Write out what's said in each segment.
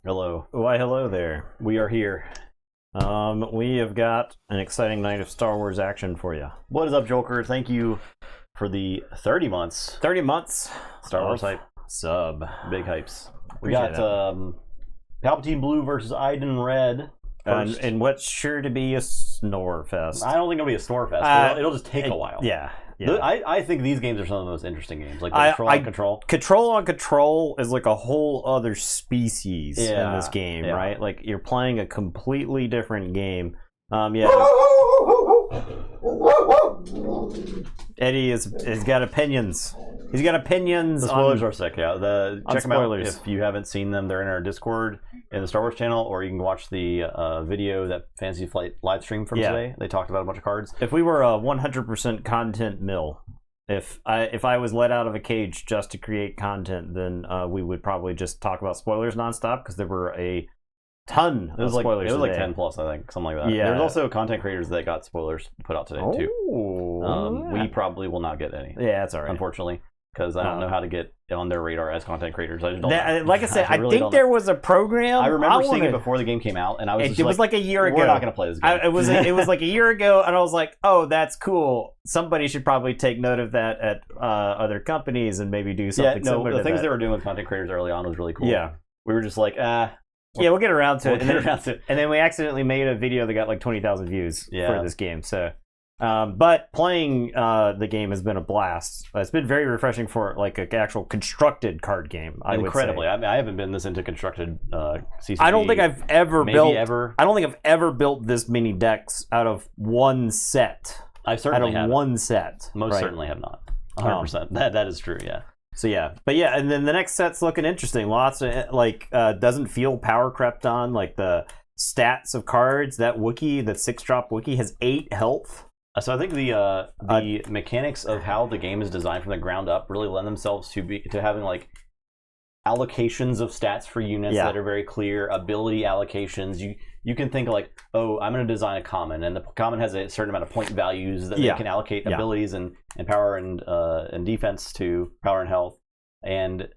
Hello. Why, hello there. We are here. We have got an exciting night of Star Wars action for you. What is up, Joker? Thank you for the 30 months. 30 months. Star Wars hype. Sub. Big hypes. We Appreciate got Palpatine Blue versus Iden Red. And what's sure to be a snore fest. I don't think it'll be a snore fest. It'll just take a while. Yeah. I think these games are some of the most interesting games. Like Control on Control. Control on Control is like a whole other species in this game, right? Like you're playing a completely different game. Eddie has got opinions. He's got opinions. The spoilers are sick, yeah. Check them out spoilers. if you haven't seen them. They're in our Discord in the Star Wars channel, or you can watch the video that Fantasy Flight live streamed from today. They talked about a bunch of cards. If we were a 100% content mill, if I was let out of a cage just to create content, then we would probably just talk about spoilers nonstop because there were a ton of spoilers. It was today. like 10 plus, I think, something like that. Yeah. There's also content creators that got spoilers put out today too. We probably will not get any. Yeah, that's all right. Unfortunately, because I don't know how to get on their radar as content creators. I just don't know. Like I said, I really think there was a program. I remember seeing it before the game came out, and I was it was like a year ago. We're not going to play this game. It was like a year ago, and I was like, oh, that's cool. Somebody should probably take note of that at other companies and maybe do something similar to that. The things they were doing with content creators early on was really cool. Yeah. We were just like, yeah, we'll get around to it. And then we accidentally made a video that got like 20,000 views for this game. So, but playing the game has been a blast. It's been very refreshing for like an actual constructed card game. Incredibly. I mean, I haven't been this into constructed CCG. I don't think I've ever built. I don't think I've ever built this many decks out of one set. I certainly have. One set. Most certainly have not. 100%. That is true. Yeah. So yeah, but yeah, and then the next set's looking interesting. Lots of doesn't feel power crept on. Like the stats of cards, that Wookiee, the 6-drop Wookiee has 8 health. So I think the mechanics of how the game is designed from the ground up really lend themselves to having like allocations of stats for units that are very clear, ability allocations. You can think like, oh, I'm going to design a common, and the common has a certain amount of point values that they can allocate abilities and power and defense to, power and health, and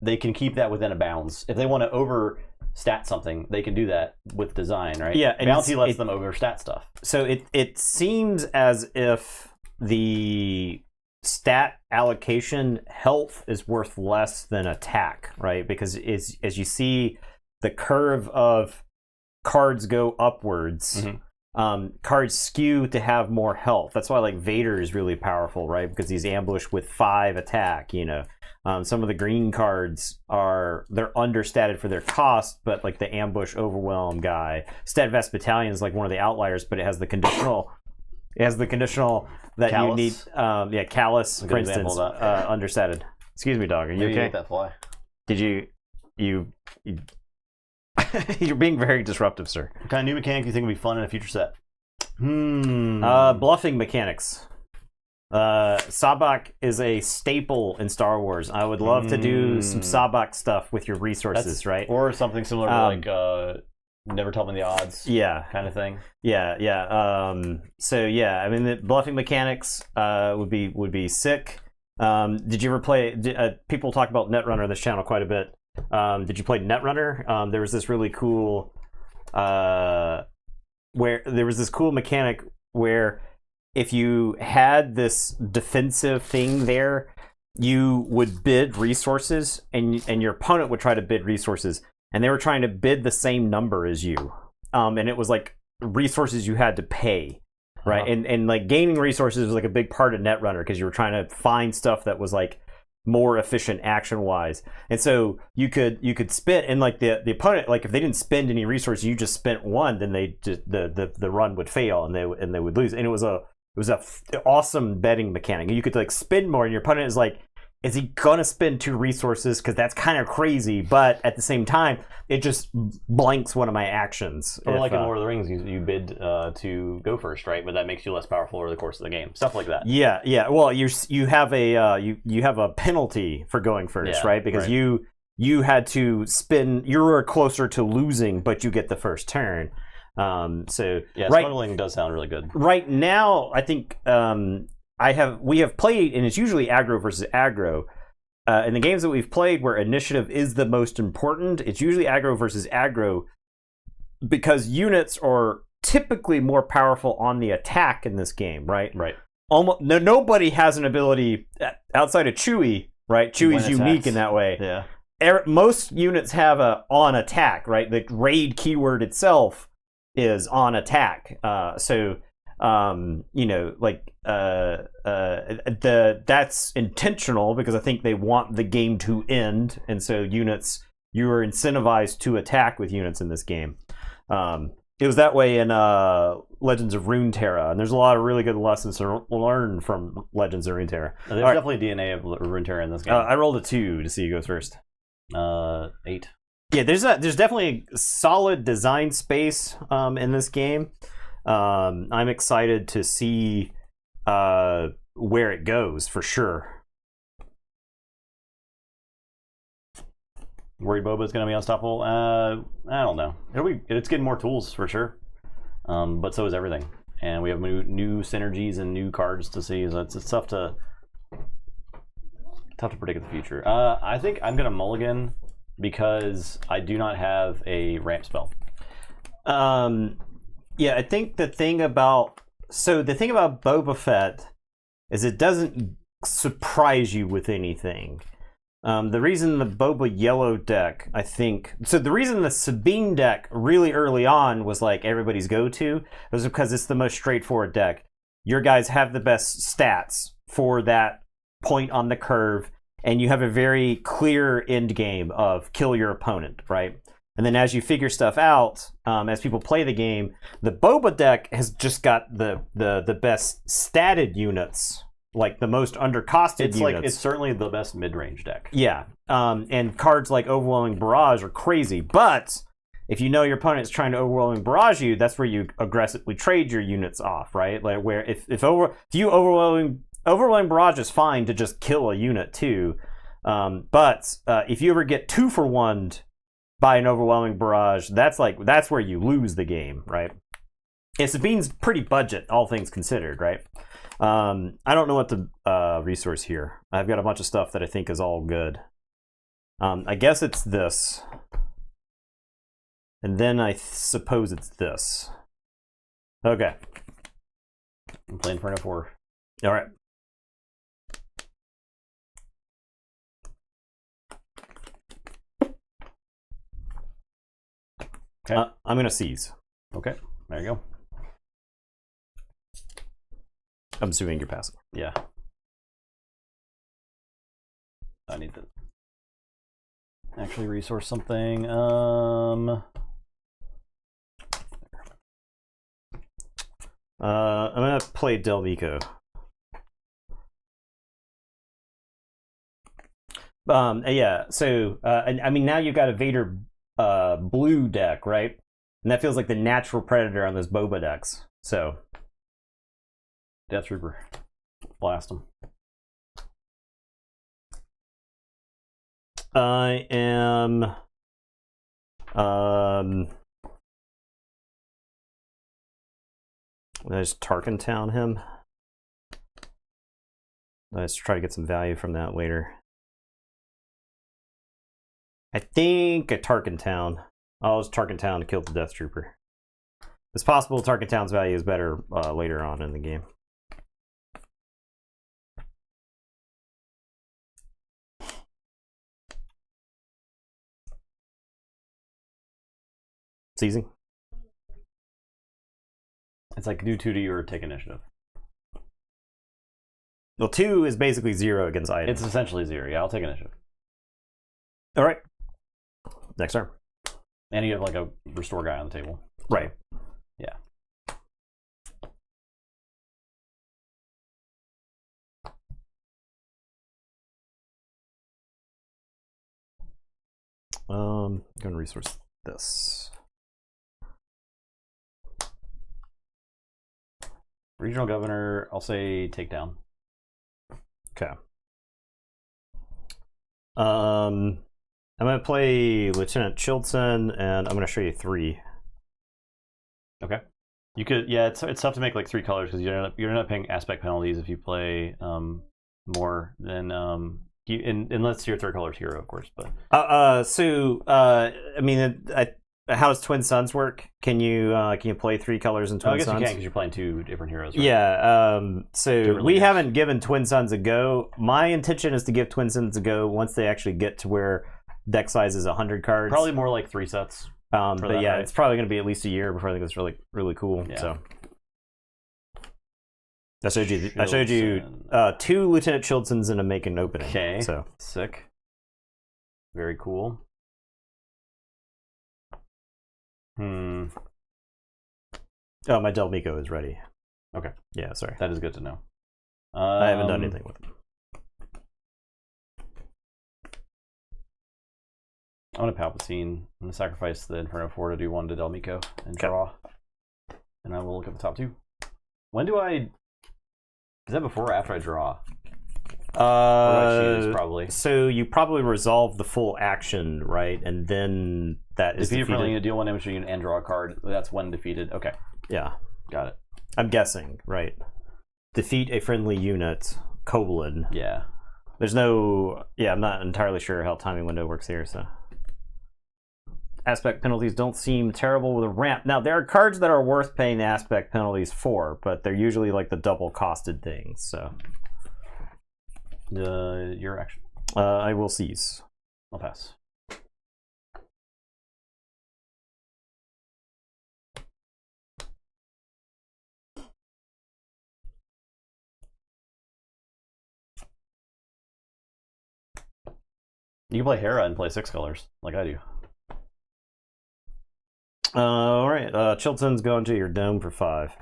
they can keep that within a bounds. If they want to overstat something, they can do that with design, right? Yeah, and Bounty lets them overstat stuff. So it seems as if the stat allocation health is worth less than attack, right? Because as you see the curve of cards go upwards, cards skew to have more health. That's why like Vader is really powerful, right? Because he's ambushed with 5 attack, some of the green cards they're understated for their cost, but like the ambush overwhelm guy, Steadfast Battalion is like one of the outliers, but it has the conditional that Callus. you need. Callus, for instance, understated. Excuse me, dog. Are you okay? Ate that fly. Did you you're being very disruptive, sir. What kind of new mechanic do you think would be fun in a future set? Bluffing mechanics. Sabak is a staple in Star Wars. I would love to do some Sabak stuff with your resources, right? Or something similar to like never tell me the odds kind of thing. So yeah, I mean the bluffing mechanics would be sick. Did you ever play people talk about Netrunner on this channel quite a bit. Did you play Netrunner? There was this really cool where there was this cool mechanic where if you had this defensive thing there, you would bid resources and your opponent would try to bid resources, and they were trying to bid the same number as you, and it was like resources you had to pay, right? And like gaining resources was like a big part of Netrunner because you were trying to find stuff that was like more efficient action wise, and so you could spend, and like the opponent, like if they didn't spend any resources, you just spent one, then they just the run would fail and they would lose. And it was a awesome betting mechanic. You could like spend more, and your opponent is like, is he gonna spend 2 resources? Because that's kind of crazy, but at the same time, it just blanks one of my actions. Or like in Lord of the Rings, you bid to go first, right? But that makes you less powerful over the course of the game. Stuff like that. Yeah. Well, you have a penalty for going first, right? Because you had to spin. You were closer to losing, but you get the first turn. Smuggling does sound really good. Right now, I think we have played, and it's usually aggro versus aggro. in the games that we've played where initiative is the most important, it's usually aggro versus aggro because units are typically more powerful on the attack in this game, right? Right. Nobody has an ability outside of Chewie, right? Chewie's unique in that way. Yeah. Most units have a on attack, right? The raid keyword itself is on attack. That's intentional because I think they want the game to end, and so units, you are incentivized to attack with units in this game. It was that way in Legends of Runeterra, and there's a lot of really good lessons to learn from Legends of Runeterra. There's definitely DNA of Runeterra in this game. I rolled a 2 to see who goes first. 8. Yeah, there's definitely a solid design space in this game. I'm excited to see where it goes for sure. Worried Boba's going to be unstoppable? I don't know. It's getting more tools for sure, but so is everything. And we have new synergies and new cards to see. So it's tough to predict the future. I think I'm going to mulligan because I do not have a ramp spell. Yeah, I think the thing about Boba Fett is it doesn't surprise you with anything. The reason the Boba Yellow deck, the reason the Sabine deck really early on was like everybody's go-to was because it's the most straightforward deck. Your guys have the best stats for that point on the curve, and you have a very clear end game of kill your opponent, right? And then as you figure stuff out, as people play the game, the Boba deck has just got the best statted units, like the most undercosted units. It's certainly the best mid-range deck. Yeah, and cards like Overwhelming Barrage are crazy, but if you know your opponent's trying to Overwhelming Barrage you, that's where you aggressively trade your units off, right? Like where if you Overwhelming Barrage is fine to just kill a unit too, but if you ever get 2-for-1'd by an Overwhelming Barrage, that's where you lose the game, right? And Sabine's pretty budget, all things considered, right? I don't know what the resource here. I've got a bunch of stuff that I think is all good. I guess it's this. And then I suppose it's this. Okay. I'm playing Inferno 4. All right. Okay. I'm going to seize. Okay, there you go. I'm assuming you're passing. Yeah. I need to actually resource something. I'm going to play Delvico. Yeah, so, I mean, now you've got a Vader blue deck, right? And that feels like the natural predator on those Boba decks. So, Death Trooper, blast him. I am. Let's TARKINTOwn him. Let's try to get some value from that later. I think a TARKINTOwn. I'll just TARKINTOwn to kill the Death Trooper. It's possible TARKINTOwn's value is better later on in the game. Seizing. It's like do 2 to you or take initiative. Well, 2 is basically 0 against Iden. It's essentially 0. Yeah, I'll take initiative. All right. Next turn. And you have like a restore guy on the table. Right. Yeah. I'm going to resource this. Regional governor, I'll say takedown. Okay. I'm going to play Lieutenant Chilton, and I'm going to show you 3. Okay. You could, yeah, it's tough to make like 3 colors because you're not paying aspect penalties if you play more than unless your third color's hero, of course. But I mean, how does Twin Suns work? Can you play 3 colors in Twin Suns? I guess you can because you're playing 2 different heroes. Right? Yeah. So we haven't given Twin Suns a go. My intention is to give Twin Suns a go once they actually get to where deck size is 100 cards. Probably more like 3 sets. But yeah, right? It's probably going to be at least a year before I think it's really, really cool. Yeah. So I showed you 2 Lieutenant Childsons and a make an opening. Okay. So sick. Very cool. Oh, my Del Mico is ready. Okay. Yeah, sorry. That is good to know. I haven't done anything with it. I'm going to Palpatine. I'm going to sacrifice the Inferno 4 to do 1 to Del Mico and draw. And I will look at the top 2. When do I... Is that before or after I draw? Or do I choose, probably. So you probably resolve the full action, right? And then that is defeated. Friendly, you deal 1 damage to a unit and draw a card. That's when defeated. Okay. Yeah. Got it. I'm guessing, right? Defeat a friendly unit, colon. Yeah. There's no... Yeah, I'm not entirely sure how timing window works here, so... Aspect penalties don't seem terrible with a ramp. Now, there are cards that are worth paying the aspect penalties for, but they're usually like the double costed things, so... Your action. I will seize. I'll pass. You can play Hera and play 6 colors, like I do. Alright, Chilton's going to your dome for 5.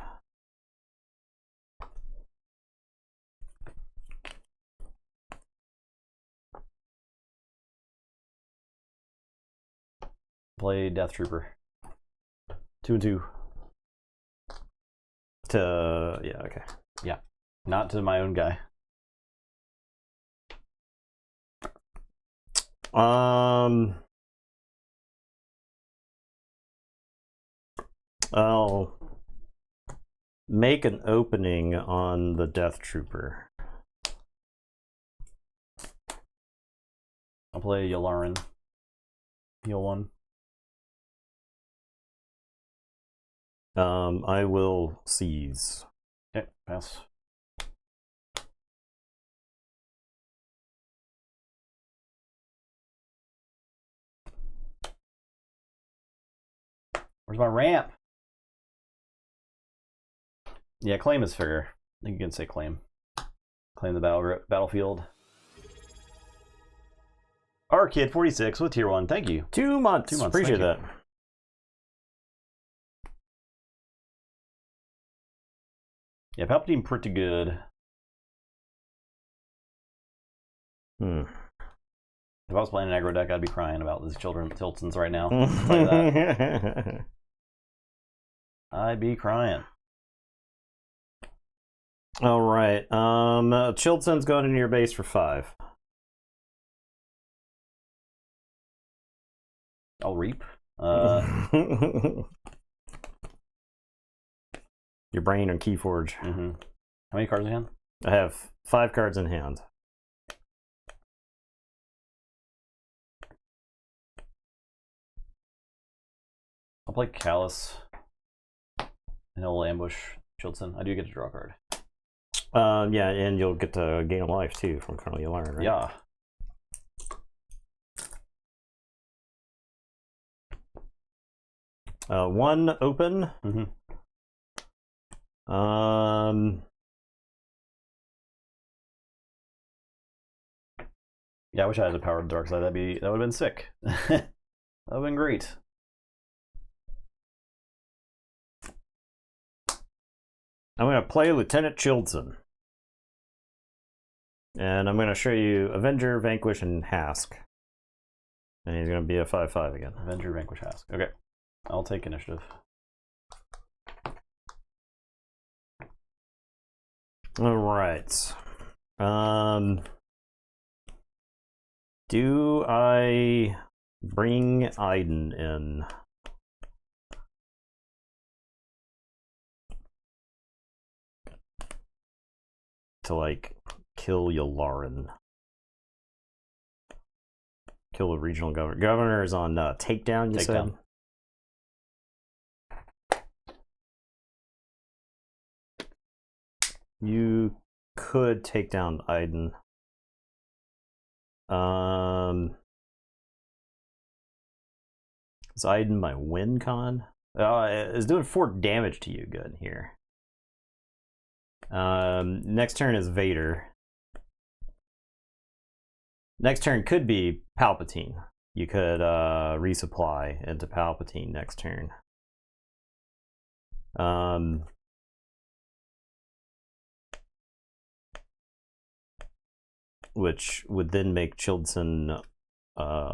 Play Death Trooper. 2 and 2. Yeah, okay. Yeah. Not to my own guy. I'll make an opening on the Death Trooper. I'll play Yularen. Heal 1. I will seize. Okay, pass. Where's my ramp? Yeah, claim is fair. I think you can say claim. Claim the battlefield. Our kid 46 with tier 1. Thank you. 2 months. 2 months. Appreciate that. Yeah, Palpatine pretty good. If I was playing an aggro deck, I'd be crying about these children Tiltons right now. Play that. I'd be crying. All right. Chilton's going into your base for 5. I'll reap. Your brain and Keyforge. How many cards in hand? I have 5 cards in hand. I'll play Callus. And he'll ambush Chilton. I do get to draw a card. Yeah, and you'll get to gain a life too from Colonel Yularen, right? Yeah. One open. Yeah, I wish I had a power of the dark side. That would have been sick. That would have been great. I'm going to play Lieutenant Childson. And I'm going to show you Avenger, Vanquish, and Hask. And he's going to be a 5/5 again. Avenger, Vanquish, Hask. Okay. I'll take initiative. All right. Do I bring Iden in? To, like, kill Yularen? Kill the regional governor. Governor is on takedown, you said? You could take down Iden. Is Iden my win con? It's doing 4 damage to you. Good here. Next turn is Vader. Next turn could be Palpatine. You could resupply into Palpatine next turn. Which would then make Childson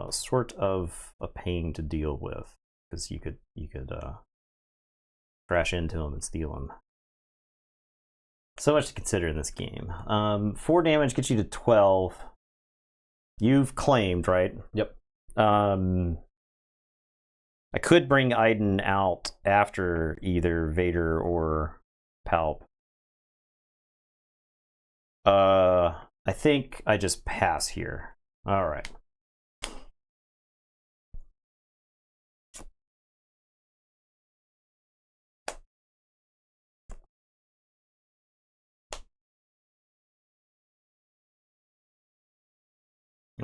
sort of a pain to deal with, because you could crash into him and steal him. So much to consider in this game. 4 damage gets you to 12. You've claimed, right? Yep. I could bring Iden out after either Vader or Palp. I think I just pass here. All right.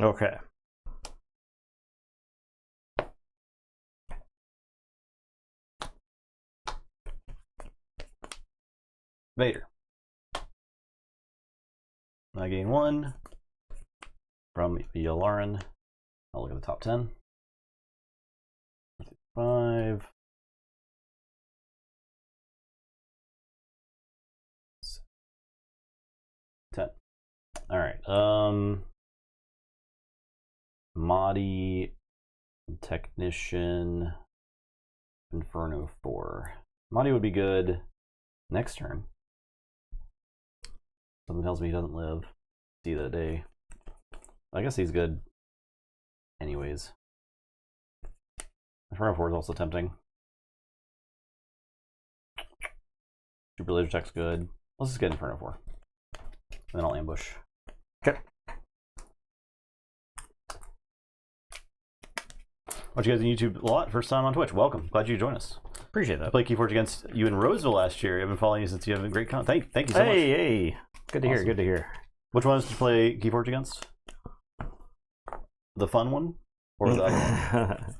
Okay. Vader. I gain 1 from Yularen. I'll look at the top 10. 5. 10. All right. Madi, Technician, Inferno 4. Madi would be good next turn. Something tells me he doesn't live. See that day. I guess he's good anyways. Inferno 4 is also tempting. Super laser tech's good. Let's just get Inferno 4. Then I'll ambush. Okay. Watch you guys on YouTube a lot. First time on Twitch. Welcome. Glad you could join us. Appreciate that. I played Keyforge against you in Roseville last year. I've been following you since you have a great content. Thank you so much. Hey. Good to hear. Good to hear. Which ones did you play Keyforge against? The fun one? Or the other one?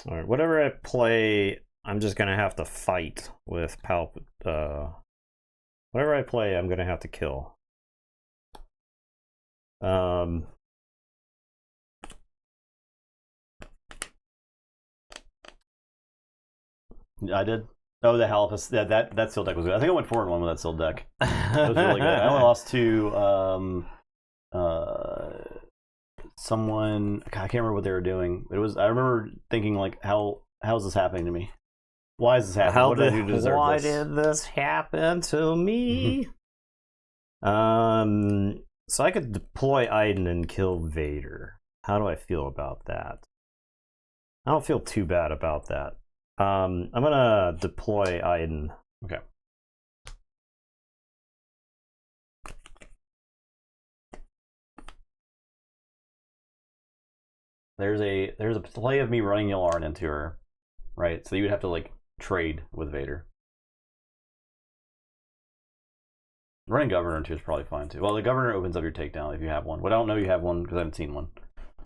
All right, whatever I play, I'm just gonna have to fight with whatever I play, I'm gonna have to kill. I did. Oh, the Halifus. Yeah, that seal deck was good. I think I went 4-1 with that seal deck. It was really good. I only lost to someone. God, I can't remember what they were doing. It was. I remember thinking like, how is this happening to me? Why is this happening? What did I do to deserve this? Why did this happen to me? So I could deploy Iden and kill Vader. How do I feel about that? I don't feel too bad about that. I'm gonna deploy Iden. Okay. There's a play of me running Yularen into her, right? So you would have to like trade with Vader. Running Governor into is probably fine too. Well, the Governor opens up your takedown if you have one. But I don't know you have one because I haven't seen one.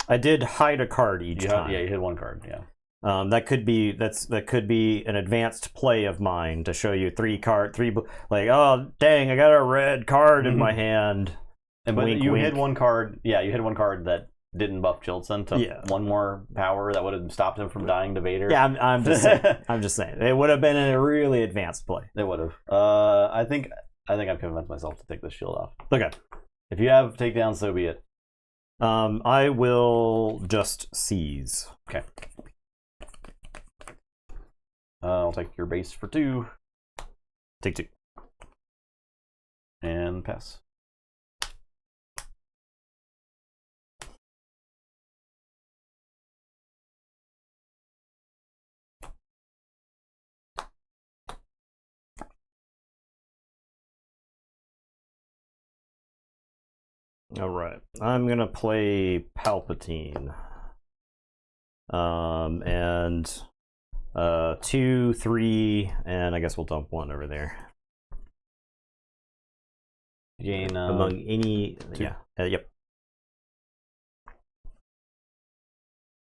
I did hide a card each time. Yeah, you hid one card. Yeah. That could be an advanced play of mine to show you like, oh dang, I got a red card in my hand. But wink, you hid one card. Yeah, you hid one card that didn't buff Chilson to one more power that would have stopped him from dying to Vader. Yeah, I'm just saying. I'm just saying. It would have been a really advanced play. It would have. I think I've convinced myself to take this shield off. Okay. If you have takedown, so be it. I will just seize. Okay. I'll take your base for 2. Take 2. And pass. All right, I'm gonna play Palpatine. And 2, 3, and I guess we'll dump 1 over there. Gain among any. Yeah. Yep.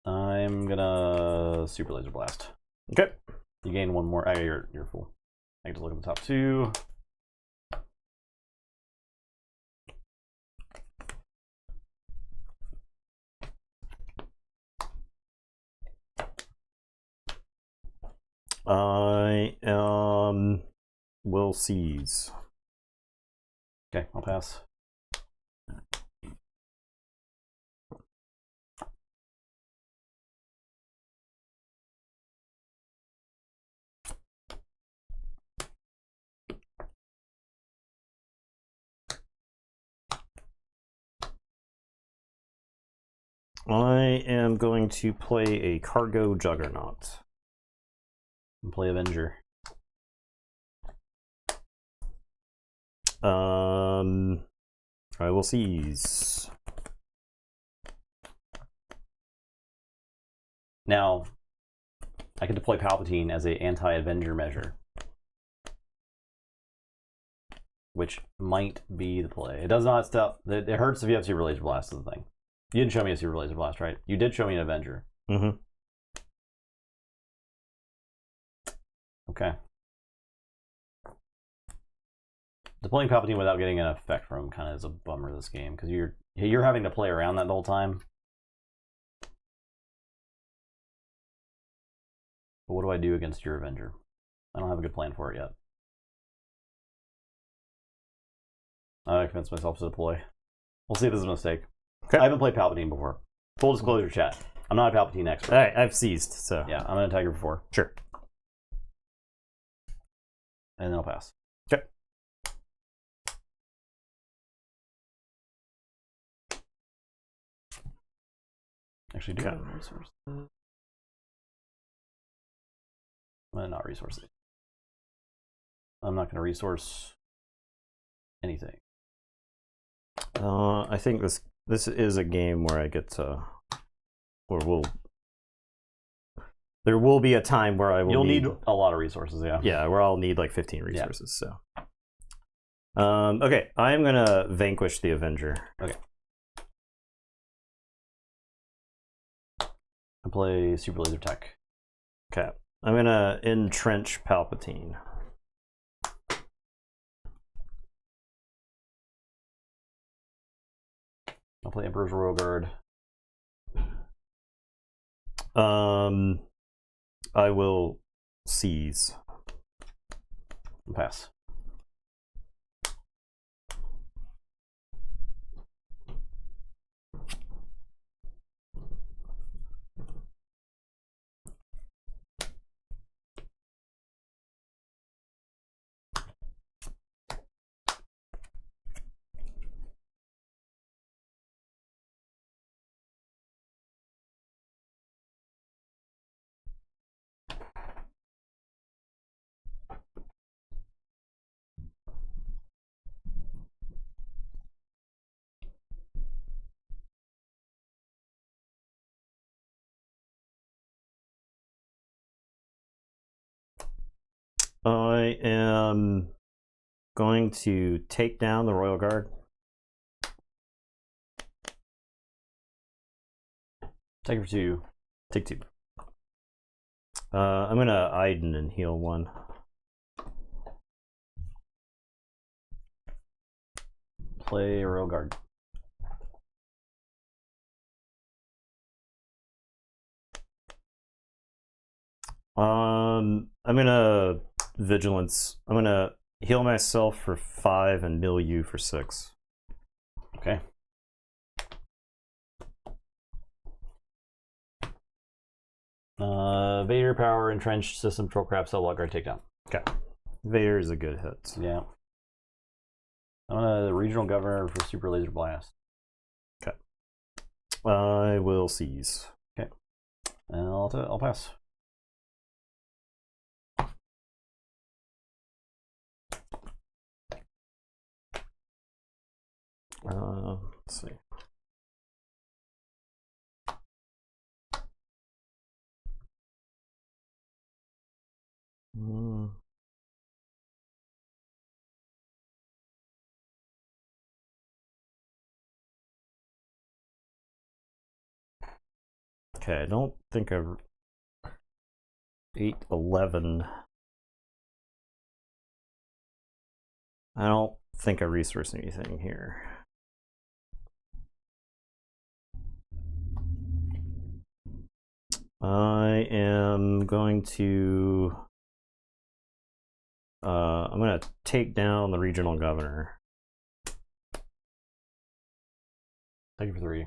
I'm gonna Super Laser Blast. Okay. You gain 1 more. Oh, you're full. I can just look at the top 2. I will seize. Okay, I'll pass. I am going to play a Cargo Juggernaut. And play Avenger. I will seize. Now, I can deploy Palpatine as a anti-Avenger measure, which might be the play. It does not stop. It hurts if you have Super Laser Blast. Is the thing. You didn't show me a Super Laser Blast, right? You did show me an Avenger. Mm-hmm. Okay. Deploying Palpatine without getting an effect from him kind of is a bummer this game, because you're having to play around that the whole time. But what do I do against your Avenger? I don't have a good plan for it yet. I convinced myself to deploy. We'll see if this is a mistake. Okay. I haven't played Palpatine before. Full disclosure, chat. I'm not a Palpatine expert. All right, I've seized, so. Yeah, I'm an Tiger before. Sure. And then I'll pass. Okay. Actually, do I have a resource? I'm gonna not resource it. I'm not gonna resource anything. I think this is a game where I get to, there will be a time where I will. You'll need a lot of resources, yeah. Yeah, where I'll need like 15 resources. Yeah. So, okay, I'm gonna vanquish the Avenger. Okay. I play Super Laser Tech. Okay, I'm gonna entrench Palpatine. I'll play Emperor's Royal Guard. I will seize. And pass. I am going to take down the Royal Guard. Take for 2. Take 2. I'm gonna Iden and heal 1. Play Royal Guard. I'm gonna Vigilance. I'm gonna heal myself for 5 and mill you for 6. Okay. Vader power, entrenched system, troll crab, cell log guard, takedown. Okay. Vader is a good hit. Yeah. I'm gonna regional governor for Super Laser Blast. Okay. I will seize. Okay. And I'll pass. Let's see. Okay, I don't think I've 811. I don't think I resourced anything here. I am going to I'm going to take down the regional governor. Thank you for 3.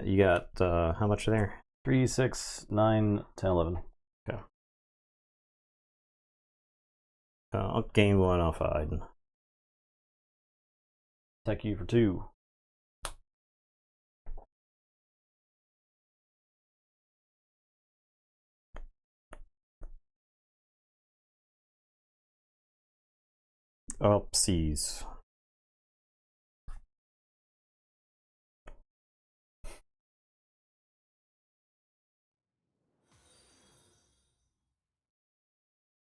You got how much there? 3, 6, 9, 10, 11. Okay. I'll gain 1 off of Iden. Thank you for 2. Upsies.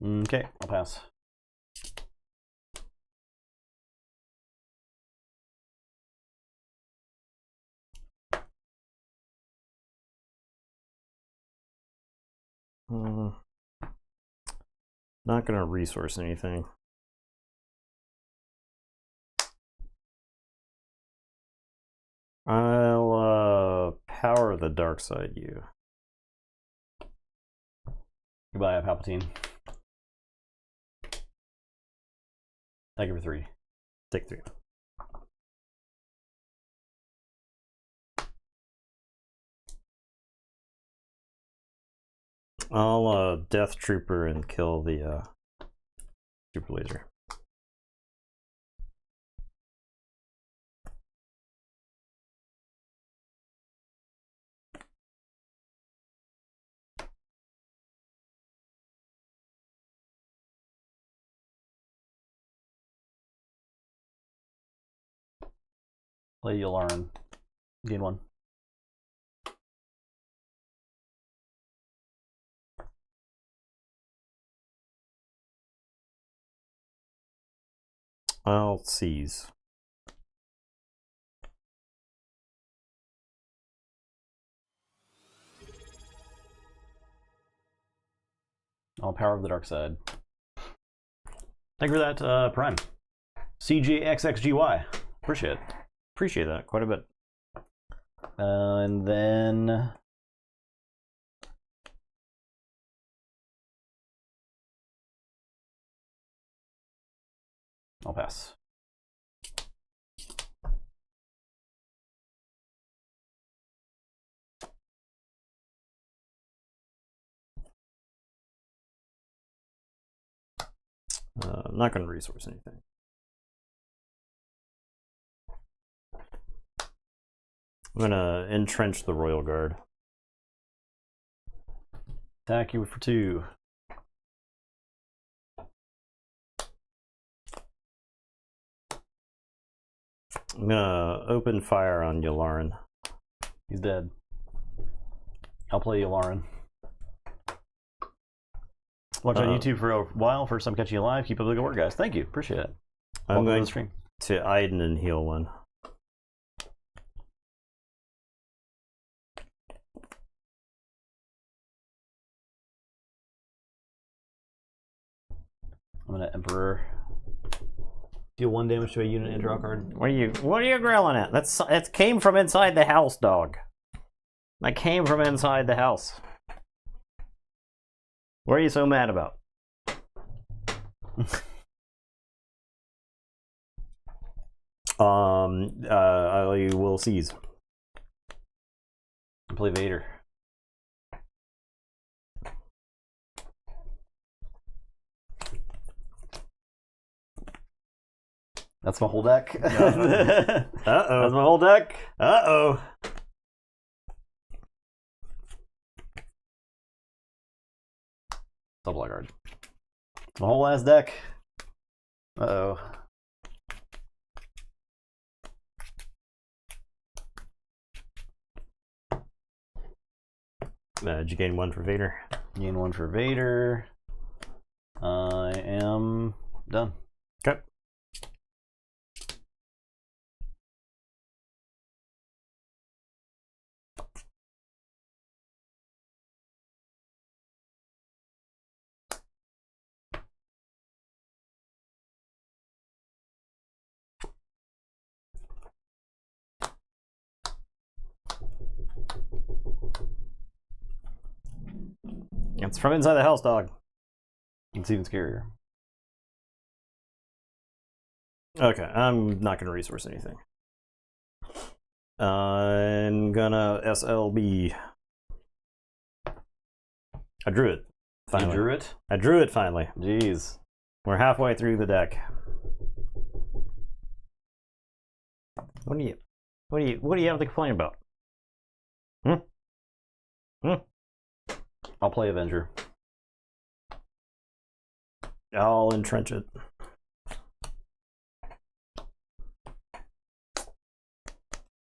Okay, I'll pass. Not gonna resource anything. I'll power the dark side you. Goodbye, Palpatine. Thank you for 3. Take 3. I'll Death Trooper and kill the Super Laser. Play Yularen. Gain 1. I'll seize. I'll power of the dark side. Thank you for that, Prime. CGXXGY. Appreciate it. Appreciate that quite a bit. And then I'll pass. I'm not going to resource anything. I'm going to entrench the Royal Guard. Attack you for 2. I'm going to open fire on Yularen. He's dead. I'll play Yularen. Watch on YouTube for a while. First time catching you live. Keep up the good work, guys. Thank you. Appreciate it. I'm going to the stream. To Iden and heal 1. I'm gonna Emperor. Deal 1 damage to a unit and draw a card. What are you grilling at? That came from inside the house, dog. That came from inside the house. What are you so mad about? I will seize. And play Vader. That's my whole deck. Uh-oh. That's my whole deck. Uh-oh. Double guard. The whole last deck. Uh-oh. Did you gain 1 for Vader? Gain 1 for Vader. I am done. Okay. It's from inside the house, dog. It's even scarier. Okay, I'm not going to resource anything. I'm gonna SLB. I drew it. Finally. You drew it? I drew it finally. Jeez. We're halfway through the deck. What do you have to complain about? I'll play Avenger. I'll entrench it.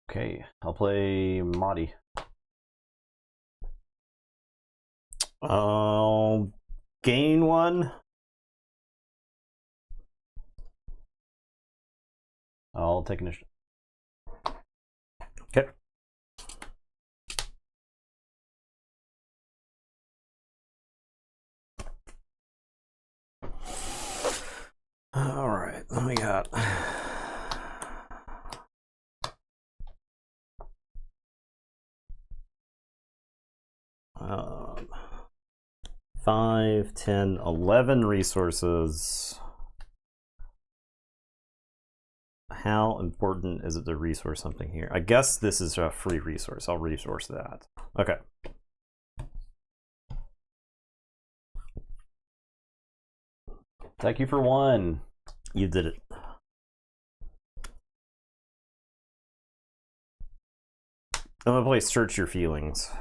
Okay, I'll play Mahdi. I'll gain 1. I'll take initiative. Okay. All right, what do we got? Um, 5, 10, 11 resources. How important is it to resource something here? I guess this is a free resource. I'll resource that. Okay. Thank you for 1. You did it. I'm gonna play Search Your Feelings.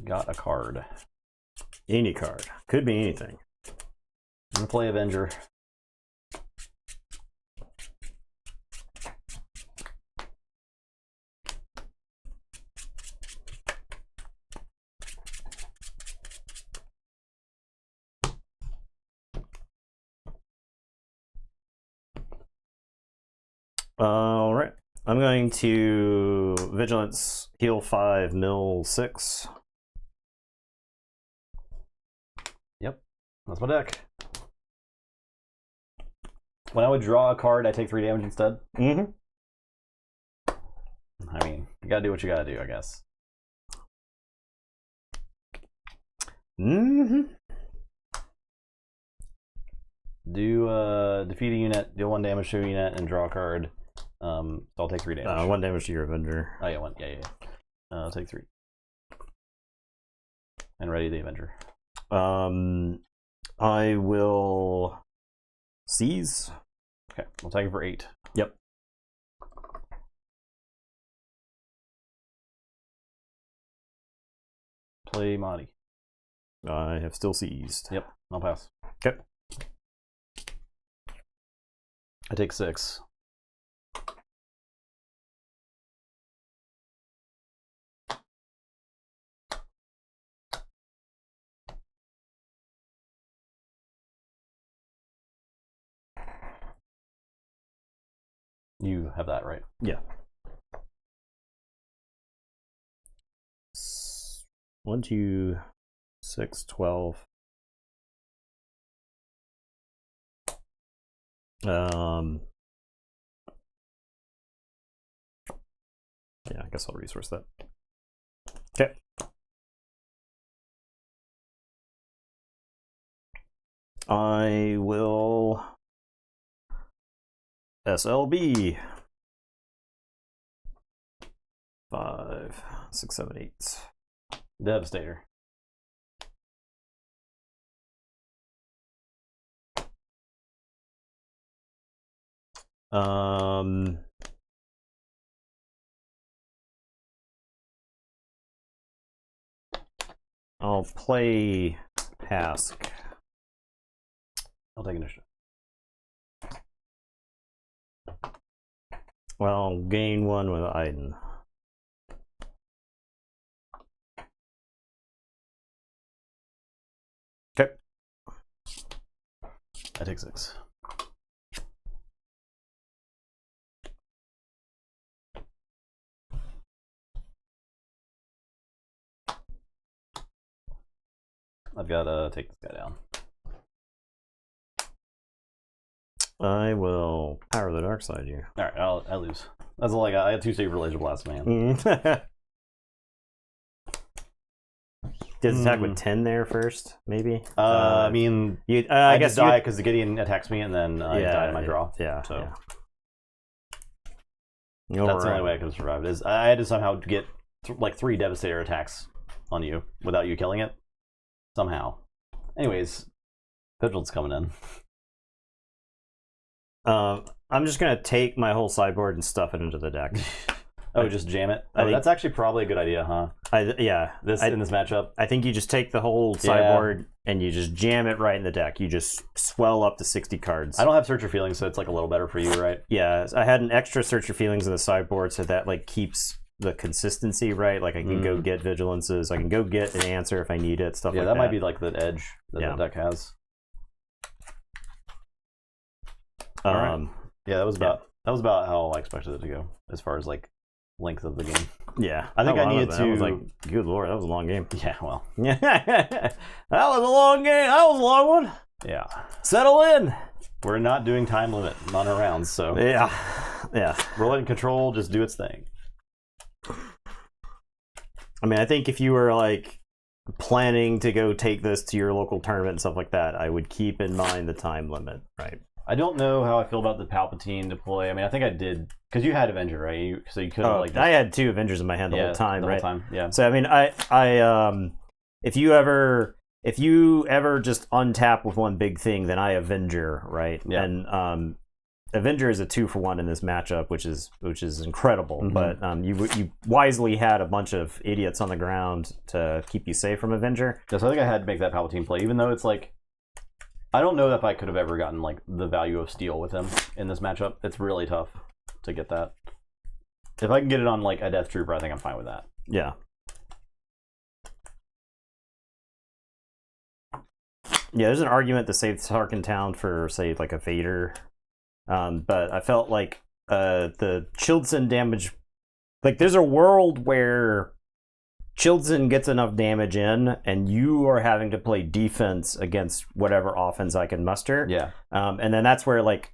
Got a card. Any card. Could be anything. I'm gonna play Avenger. All right. I'm going to Vigilance, heal 5, mill 6. Yep, that's my deck. When I would draw a card, I take 3 damage instead. Mm-hmm. I mean, you gotta do what you gotta do, I guess. Mm-hmm. Do defeat a unit, deal 1 damage to a unit, and draw a card. So I'll take 3 damage. 1 damage to your Avenger. Oh yeah, 1. Yeah. I'll take 3. And ready the Avenger. I will seize. Okay, we'll take it for 8. Yep. Play Mahdi. I have still seized. Yep, I'll pass. Okay. I take 6. You have that, right? Yeah. 1, 2, 6, 12. Yeah, I guess I'll resource that. Okay. I will SLB. 5, 6, 7, 8. Devastator. I'll play Hask. I'll take initiative. Well, I'll gain 1 with Iden. Okay. I take 6. I've got to take this guy down. I will power the dark side here. All right, I lose. That's all I got. I had 2 save for Laser Blast, man. Does attack with 10 there first, maybe? I mean, I guess die because the Gideon attacks me and then I die in my draw. Yeah. So yeah. That's the only way I could have survived. Is I had to somehow get like 3 Devastator attacks on you without you killing it. Somehow. Anyways, Vigilance coming in. I'm just gonna take my whole sideboard and stuff it into the deck. Oh, just jam it. Oh, that's actually probably a good idea, huh? In this matchup, I think you just take the whole sideboard and you just jam it right in the deck. You just swell up to 60 cards. I don't have Search Your Feelings, so it's like a little better for you, right? Yeah, I had an extra Search Your Feelings in the sideboard, so that like keeps the consistency right. Like I can go get Vigilances, I can go get an answer if I need it, stuff like that. Yeah, that might be like the edge that the deck has. All right. Yeah, that was about how I expected it to go as far as like length of the game. Yeah, I think I needed to. I was like, good lord, that was a long game. Yeah, well, yeah, that was a long game. That was a long one. Yeah, settle in. We're not doing time limit on our rounds, so yeah. Roll it in control, just do its thing. I mean, I think if you were like planning to go take this to your local tournament and stuff like that, I would keep in mind the time limit, right? I don't know how I feel about the Palpatine deploy. I mean, I think I did because you had Avenger, right? So you could have I had 2 Avengers in my hand the whole time, the right? Whole time, yeah. So I mean, if you ever just untap with one big thing, then I Avenger, right? Yeah. And Avenger is a 2-for-1 in this matchup, which is incredible. Mm-hmm. But you wisely had a bunch of idiots on the ground to keep you safe from Avenger. Yeah, so I think I had to make that Palpatine play, even though it's like. I don't know if I could have ever gotten like the value of steel with him in this matchup. It's really tough to get that. If I can get it on like a Death Trooper, I think I'm fine with that. Yeah. Yeah, there's an argument to save Tarkintown for, say, like a Vader. But I felt like the Childson damage... Like, there's a world where Childson gets enough damage in, and you are having to play defense against whatever offense I can muster. Yeah. And then that's where, like,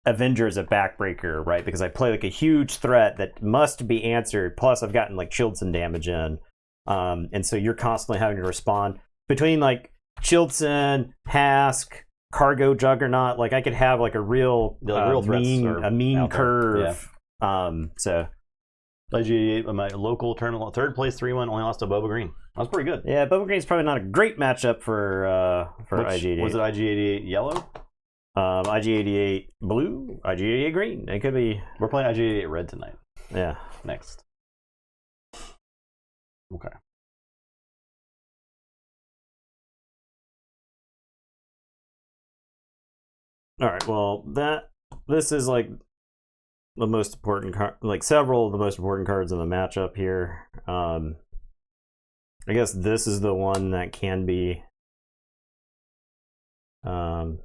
Avenger is a backbreaker, right? Because I play, like, a huge threat that must be answered, plus I've gotten, like, Childson damage in. And so you're constantly having to respond. Between, like, Childson, Hask, Cargo Juggernaut, like, I could have, like, a real mean curve. Yeah. So... IG-88, my local tournament, third place 3-1, only lost to Boba Green. That was pretty good. Yeah, Boba Green's probably not a great matchup for IG-88. Was it IG-88 yellow? IG-88 blue, IG-88 green. It could be. We're playing IG-88 red tonight. Yeah. Next. Okay. All right. Well, this is like the most important card, like several of the most important cards in the matchup here. I guess this is the one that can be. I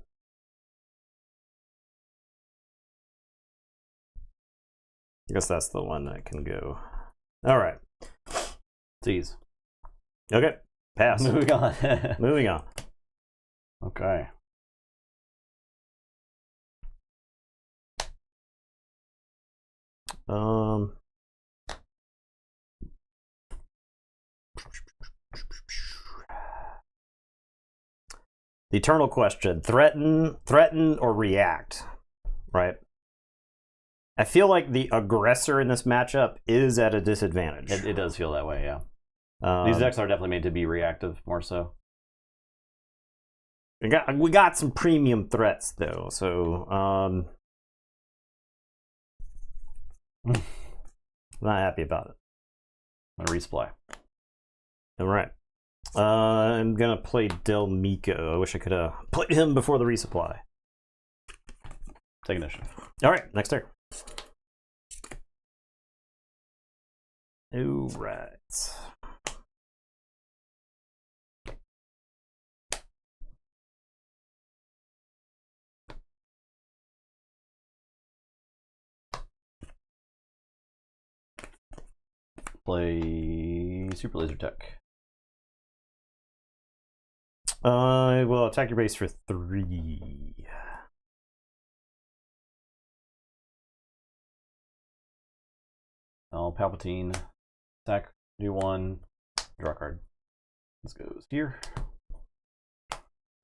guess that's the one that can go. All right. Tease. Okay. Pass. Moving on. Moving on. Okay. The eternal question: threaten, or react, right? I feel like the aggressor in this matchup is at a disadvantage. It does feel that way, yeah. These decks are definitely made to be reactive, more so. We got some premium threats though, so Not happy about it. I'm gonna resupply. All right. I'm gonna play Del Mico. I wish I could have played him before the resupply. Take initiative. All right, next turn. All right. Play Super Laser Tech. I will attack your base for 3. I'll Palpatine. Attack. Do 1. Draw a card. This goes here.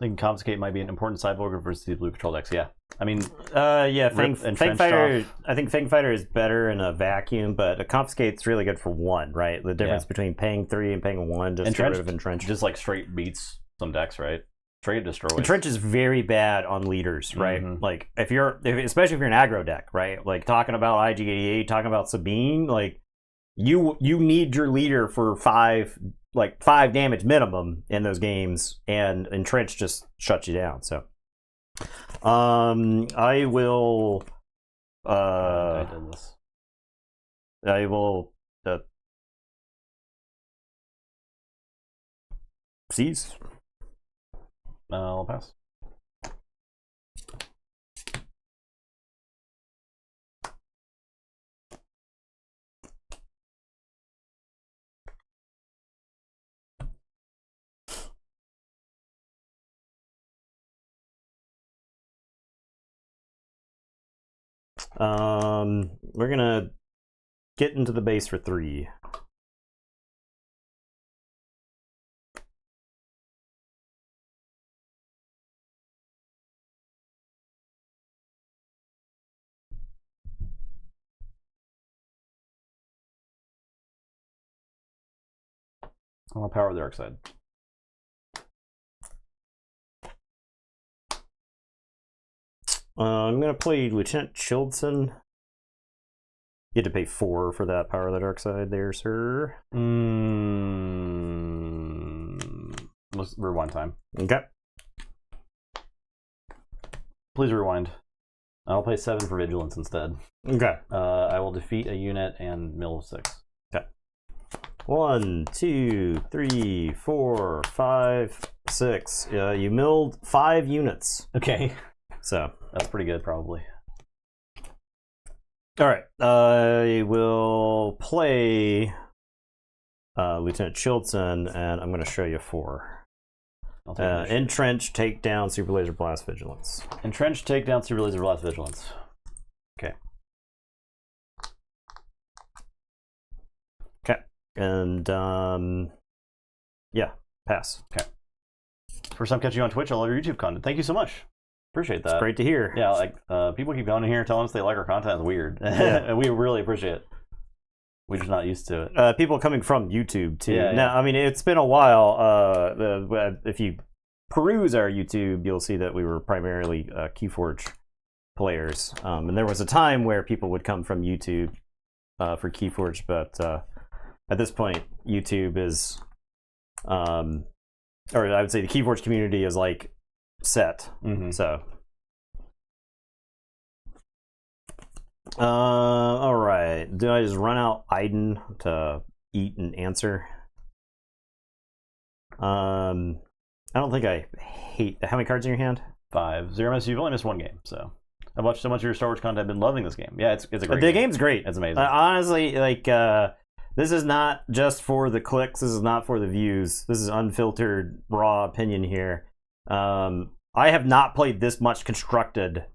Thinking Confiscate might be an important sideboard versus the blue control decks. Yeah. I mean, yeah, Fang Fighter. off. I think Fang Fighter is better in a vacuum, but a Confiscate's really good for 1, right? The difference between paying 3 and paying 1 just get rid of Entrench. Just like straight beats some decks, right? Straight destroys. Entrench is very bad on leaders, right? Like especially if you're an aggro deck, right? Like talking about IG-88, talking about Sabine, like you need your leader for 5 damage minimum in those games, and Entrench just shuts you down. So I will I did this. I will seize. I'll pass. We're gonna get into the base for 3. I'll power the dark side. I'm gonna play Lieutenant Childson. You had to pay 4 for that Power of the Dark Side there, sir. Let's rewind time. Okay. Please rewind. I'll play 7 for Vigilance instead. Okay. I will defeat a unit and mill 6. Okay. 1, 2, 3, 4, 5, 6. You milled 5 units. Okay. So that's pretty good, probably. All right. I will play Lieutenant Childson, and I'm going to show you 4. Entrench, take down, Super Laser Blast, Vigilance. Entrench, take down, Super Laser Blast, Vigilance. Okay. Okay. And yeah, pass. Okay. First time catching you on Twitch, I love your YouTube content. Thank you so much. Appreciate that. It's great to hear. Yeah, like people keep going in here telling us they like our content. It's weird. Yeah. And we really appreciate it. We're just not used to it. People coming from YouTube too. Yeah, now, I mean, it's been a while. If you peruse our YouTube, you'll see that we were primarily Keyforge players, and there was a time where people would come from YouTube for Keyforge, but at this point, YouTube is, or I would say the Keyforge community is like set. So all right, do I just run out Iden to eat and answer? I don't think I hate. How many cards in your hand? 5. Zero-miss, you've only missed 1 game, so I've watched so much of your Star Wars content. I've been loving this game. Yeah, it's a great game. Game's great. It's amazing. Honestly, like this is not just for the clicks. This is not for the views. This is unfiltered, raw opinion here. I have not played this much constructed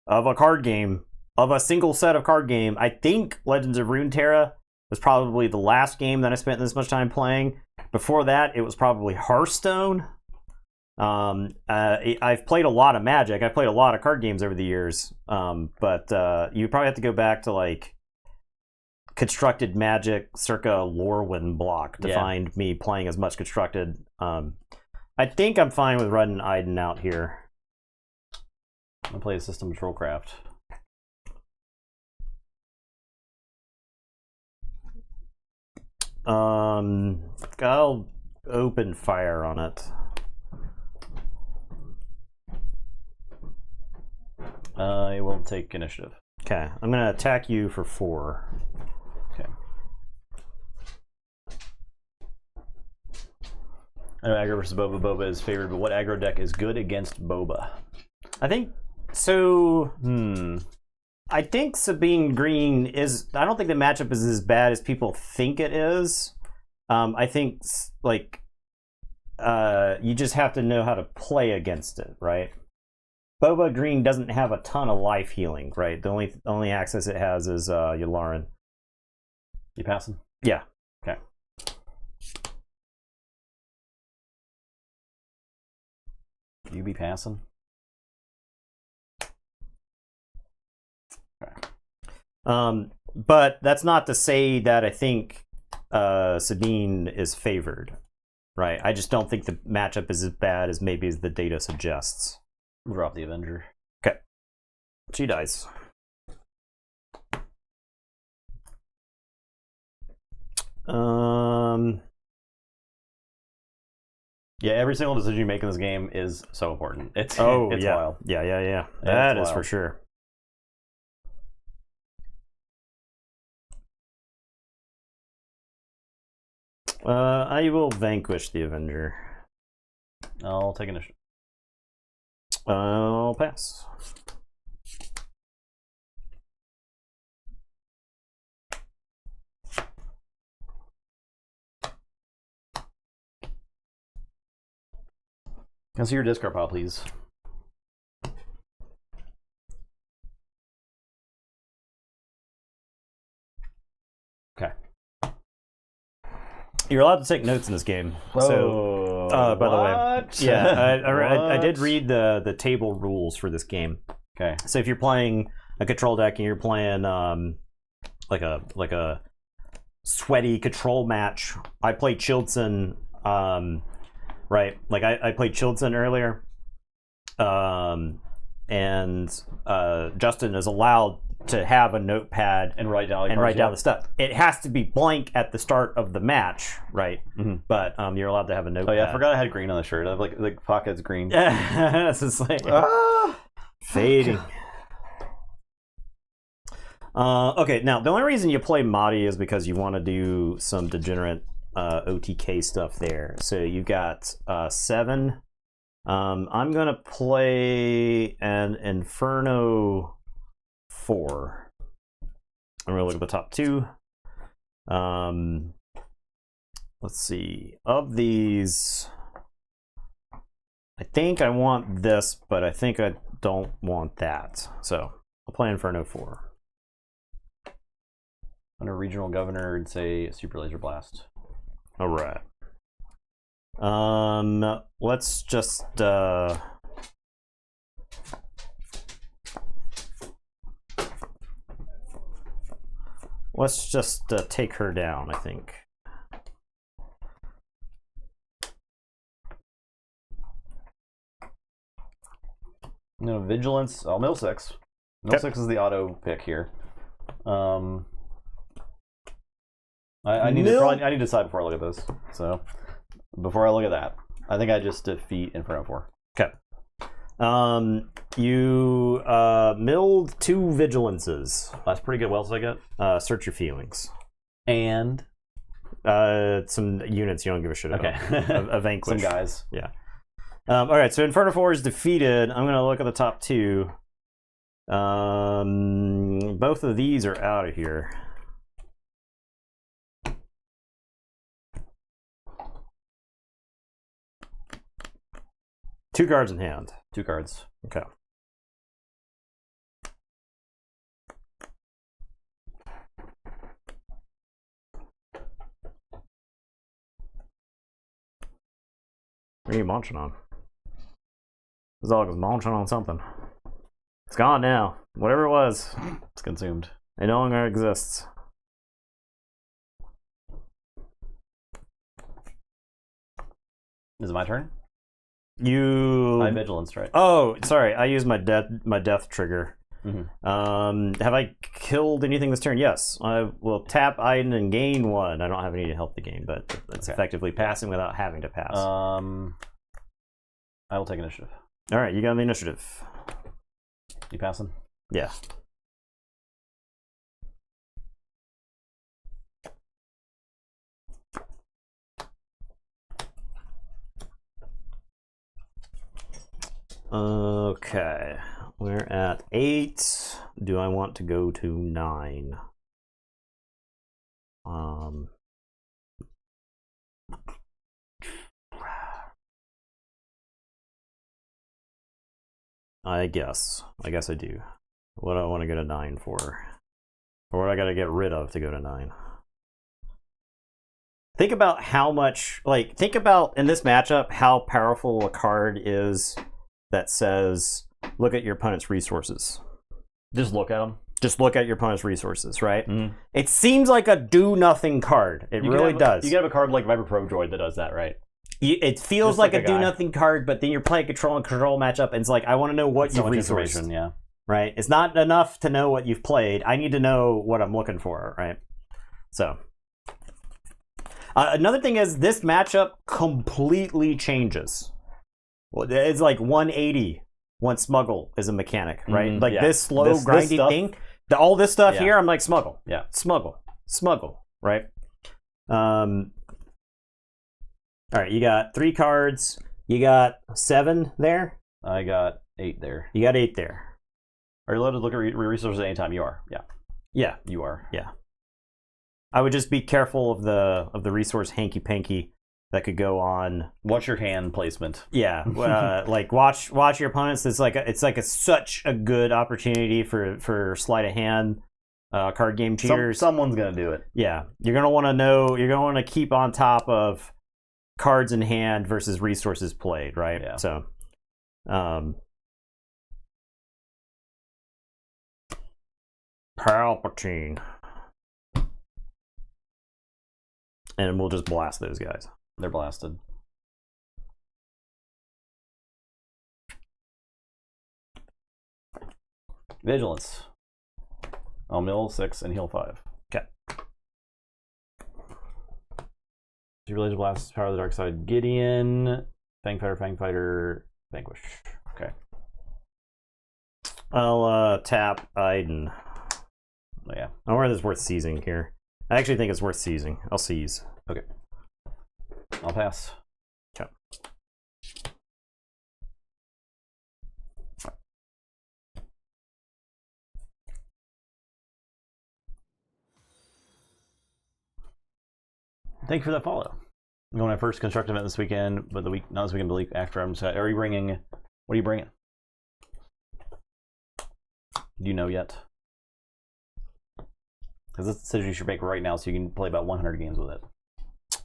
of a card game, of a single set of card game. I think Legends of Runeterra was probably the last game that I spent this much time playing. Before that, it was probably Hearthstone. I've played a lot of Magic. I've played a lot of card games over the years. But you probably have to go back to like constructed Magic circa Lorwyn block to find me playing as much constructed. I think I'm fine with running Iden out here. I'm gonna play a System Patrol Craft. I'll open fire on it. I will take initiative. Okay, I'm gonna attack you for 4. Okay. I know aggro versus Boba. Boba is favored, but what aggro deck is good against Boba? I think so. I think Sabine Green is. I don't think the matchup is as bad as people think it is. I think like you just have to know how to play against it, right? Boba Green doesn't have a ton of life healing, right? The only access it has is Yularen. You passing? Yeah. Okay. You be passing? Okay. But that's not to say that I think Sabine is favored, right? I just don't think the matchup is as bad as maybe as the data suggests. Drop the Avenger. Okay. She dies. Yeah, every single decision you make in this game is so important. It's yeah. wild. Yeah. That is for sure. I will vanquish the Avenger. I'll take initiative. I'll pass. Can I see your discard pile, please? Okay. You're allowed to take notes in this game. So, by the way, yeah, I did read the table rules for this game. Okay. So if you're playing a control deck and you're playing like a sweaty control match, I played Childson. Right, like I played Childson earlier, and Justin is allowed to have a notepad and write down the stuff. It has to be blank at the start of the match, right? Mm-hmm. But you're allowed to have a notepad. Oh yeah, I forgot I had green on the shirt. I have like the pockets green. It's just like fading. Okay, now the only reason you play Mahdi is because you want to do some degenerate OTK stuff there. So you got 7. I'm gonna play an Inferno 4. I'm gonna look at the top 2. Let's see. Of these, I think I want this, but I think I don't want that. So I'll play Inferno 4. Under regional governor, I'd say Super Laser Blast. All right. Let's just take her down, I think. No, Vigilance. Oh, Mill 6. Mill 6 is the auto pick here. I need to decide before I look at this. So before I look at that, I think I just defeat Inferno 4. Okay. You milled 2 vigilances. That's pretty good. What else did I get? Search your feelings. And some units you don't give a shit about. Okay. a vanquish. Some guys. Yeah. All right. So Inferno 4 is defeated. I'm gonna look at the top 2. Both of these are out of here. Two cards in hand. 2 cards. Okay. What are you munching on? This dog is munching on something. It's gone now. Whatever it was, it's consumed. It no longer exists. Is it my turn? You. I vigilance, right? Oh, sorry. I used my death trigger. Have I killed anything this turn? Yes. I will tap Iden and gain 1. I don't have any to help the game, but it's effectively passing without having to pass. I will take initiative. All right, you got the initiative. You passing? Yeah. Okay, we're at 8. Do I want to go to 9? I guess I do. What do I want to go to 9 for? Or what I got to get rid of to go to 9? Think about how much, like, think about in this matchup how powerful a card is that says, look at your opponent's resources. Just look at them. Just look at your opponent's resources, right? It seems like a do-nothing card. It really does. You can have a card like Viper Pro Droid that does that, right? It feels Just like like a a guy. do-nothing card, but then you're playing control and control matchup, and it's like, I want to know what So you've much resourced. information, yeah. Right? It's not enough to know what you've played. I need to know what I'm looking for, right? So, another thing is this matchup completely changes. Well, it's like 180 when Smuggle is a mechanic, right? Like yeah. this slow, This grindy stuff- thing. All this stuff Yeah. here, I'm like, Smuggle. Yeah. Smuggle, right? All right, you got 3 cards. You got 7 there. I got 8 there. You got 8 there. Are you allowed to look at resources at any time? You are. Yeah. Yeah. You are. Yeah. I would just be careful of the resource hanky panky that could go on. Watch your hand placement. Yeah, like watch your opponents. It's like such a good opportunity for sleight of hand card game cheaters. Someone's gonna do it. Yeah, you're gonna want to know. You're gonna want to keep on top of cards in hand versus resources played, right? Yeah. So, Palpatine, and we'll just blast those guys. They're blasted. Vigilance. I'll mill 6 and heal 5. Okay. Religious Blast, Power of the Dark Side, Gideon, Fang Fighter, Vanquish. Okay. I'll tap Iden. Oh, yeah. I wonder if it's worth seizing here. I actually think it's worth seizing. I'll seize. Okay. I'll pass. Okay. Thank you for that follow. I'm going to my first construct event this weekend, but not this weekend, but the week after. I'm just, are you bringing? What are you bringing? Do you know yet? Because this decision you should make right now, so you can play about 100 games with it.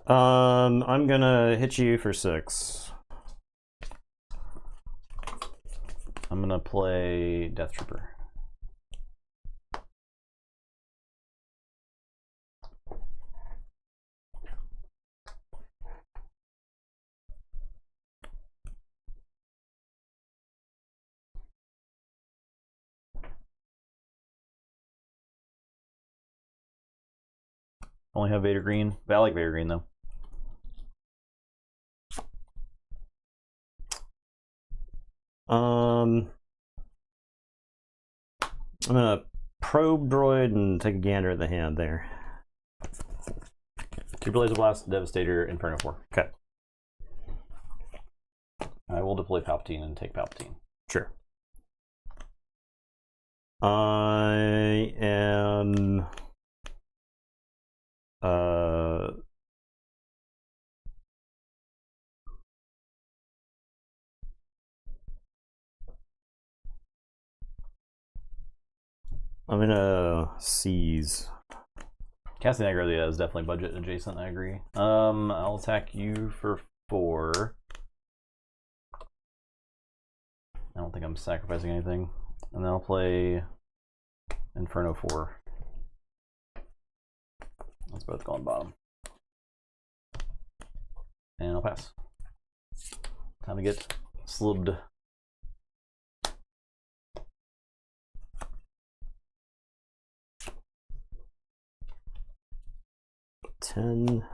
I'm gonna hit you for 6. I'm gonna play Death Trooper. Only have Vader Green, but I like Vader Green though. I'm gonna probe droid and take a gander at the hand there. 2 Blazer Blast, Devastator, Inferno 4. Okay. I will deploy Palpatine and take Palpatine. Sure. I am I'm gonna seize. Casting aggro, yeah, is definitely budget adjacent, I agree. I'll attack you for 4. I don't think I'm sacrificing anything. And then I'll play Inferno 4. Let's both go on bottom. And I'll pass. Time to get slubbed. 10.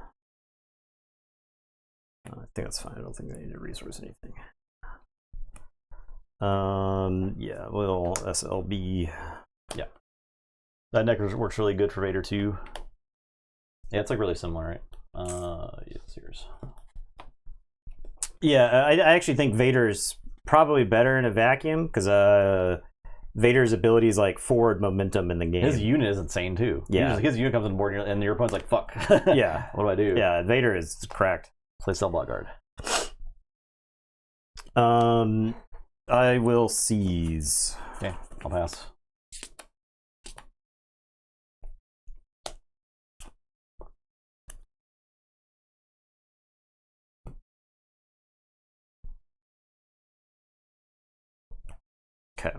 I think that's fine. I don't think I need to resource anything. Yeah, well, SLB. Yeah. That deck works really good for Vader too. Yeah, it's like really similar, right? Yeah, it's yours. Yeah, I actually think Vader's probably better in a vacuum because Vader's ability is like forward momentum in the game. His unit is insane too. Yeah, his unit comes on the board and your opponent's like, "Fuck." Yeah. What do I do? Yeah, Vader is cracked. Play Cell Block Guard. I will seize. Okay, I'll pass. Okay.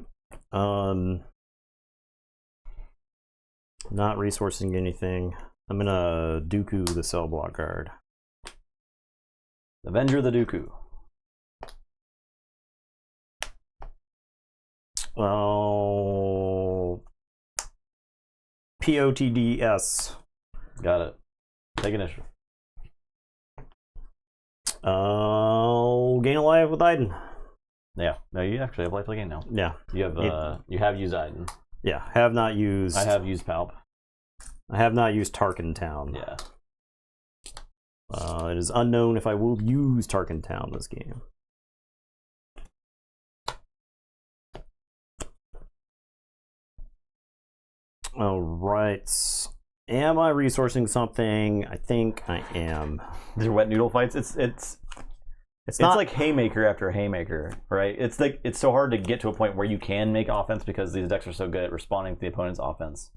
Not resourcing anything. I'm gonna Dooku the Cell Block Guard. Avenger the Dooku. Oh, POTDS. Got it. Take initiative. Gain a life with Iden. Yeah. No, you actually have life to gain now. Yeah. You have used Iden. Yeah. Have not used. I have used Palp. I have not used TARKINTOWN. Yeah. It is unknown if I will use TARKINTOWN this game. All right. Am I resourcing something? I think I am. These are wet noodle fights. It's not like haymaker after haymaker, right? It's like it's so hard to get to a point where you can make offense because these decks are so good at responding to the opponent's offense.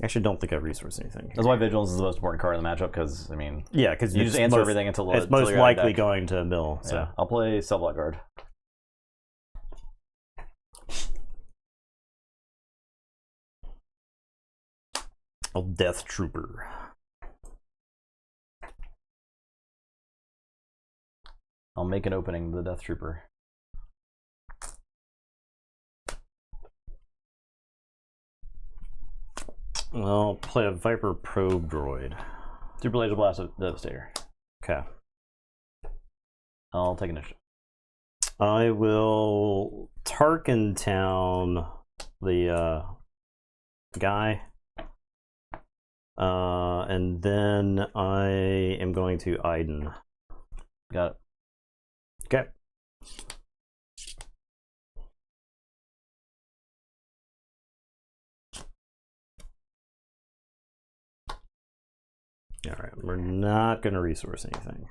I actually don't think I resource anything here. That's why Vigilance is the most important card in the matchup because, I mean... Yeah, because you just answer everything until it's most likely going to mill. So. Yeah, I'll play Cell Block Guard. Oh, Death Trooper. I'll make an opening to the Death Trooper. I'll play a Viper Probe Droid. Super Laser Blast of Devastator. Okay. I'll take initiative. I will TARKINTOWN the guy. And then I am going to Iden. Got it. Okay. All right, we're not going to resource anything.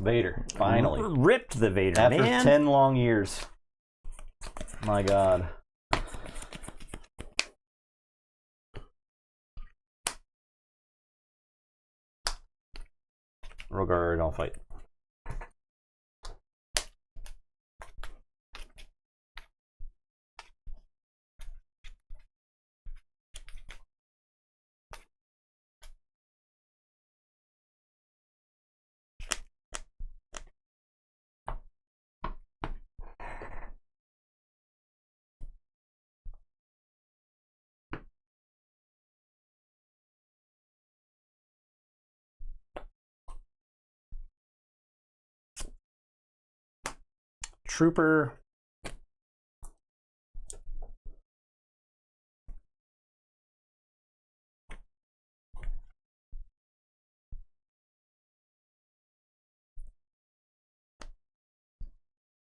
Vader, finally. Ripped the Vader, After man. 10 long years. My god. Rogard, I'll fight. Trooper.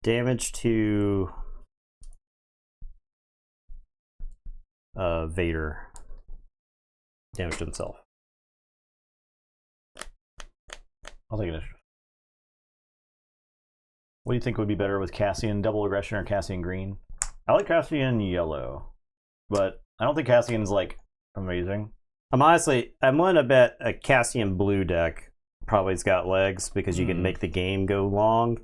Damage to Vader. Damage to himself. I'll take initiative. What do you think would be better with Cassian Double Aggression or Cassian Green? I like Cassian Yellow, but I don't think Cassian's like amazing. I'm willing to bet a Cassian Blue deck probably's got legs because you can make the game go long,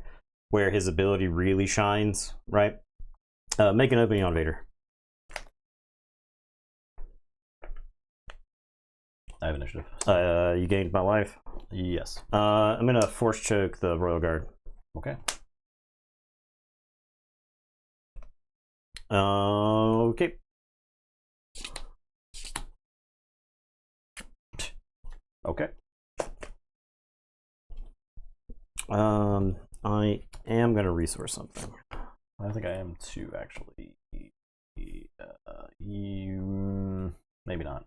where his ability really shines, right? Make an opening on Vader. I have initiative. You gained my life. Yes. I'm gonna force choke the Royal Guard. Okay. Okay. Okay. I am gonna resource something. I think I am too, actually. You maybe not.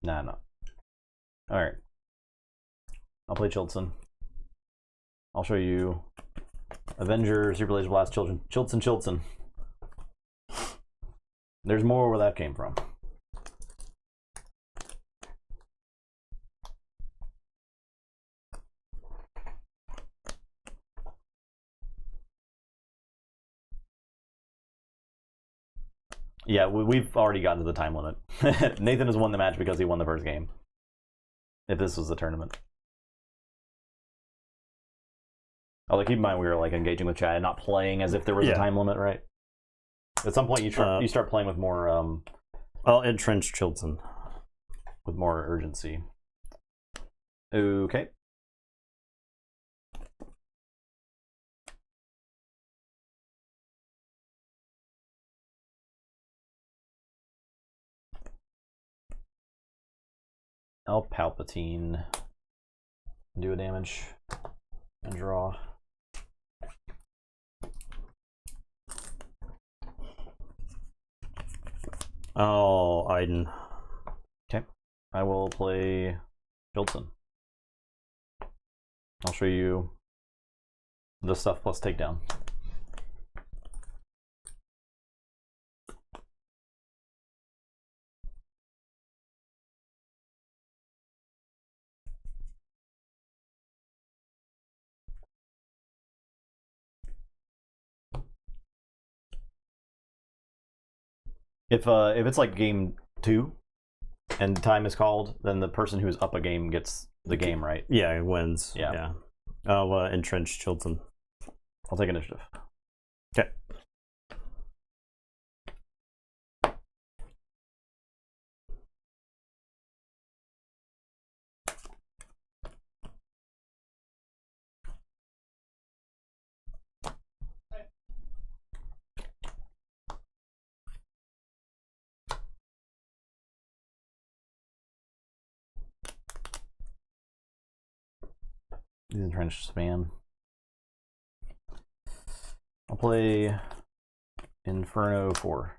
Nah, no. All right. I'll play Chilton. I'll show you Avenger, Super Laser Blast, Chilton. There's more where that came from. Yeah, we've already gotten to the time limit. Nathan has won the match because he won the first game. If this was the tournament. Although keep in mind we were like engaging with chat and not playing as if there was a time limit, right? At some point you start playing with more I'll entrench Chilton. With more urgency. Okay. I'll Palpatine. Do a damage. And draw. Oh, Iden. Okay. I will play Chilton. I'll show you the stuff plus takedown. If it's like game 2 and time is called, then the person who's up a game gets the game, right? Yeah, it wins. Yeah. I'll entrench Chilton. I'll take initiative. Okay. These entrenched spam. I'll play Inferno 4.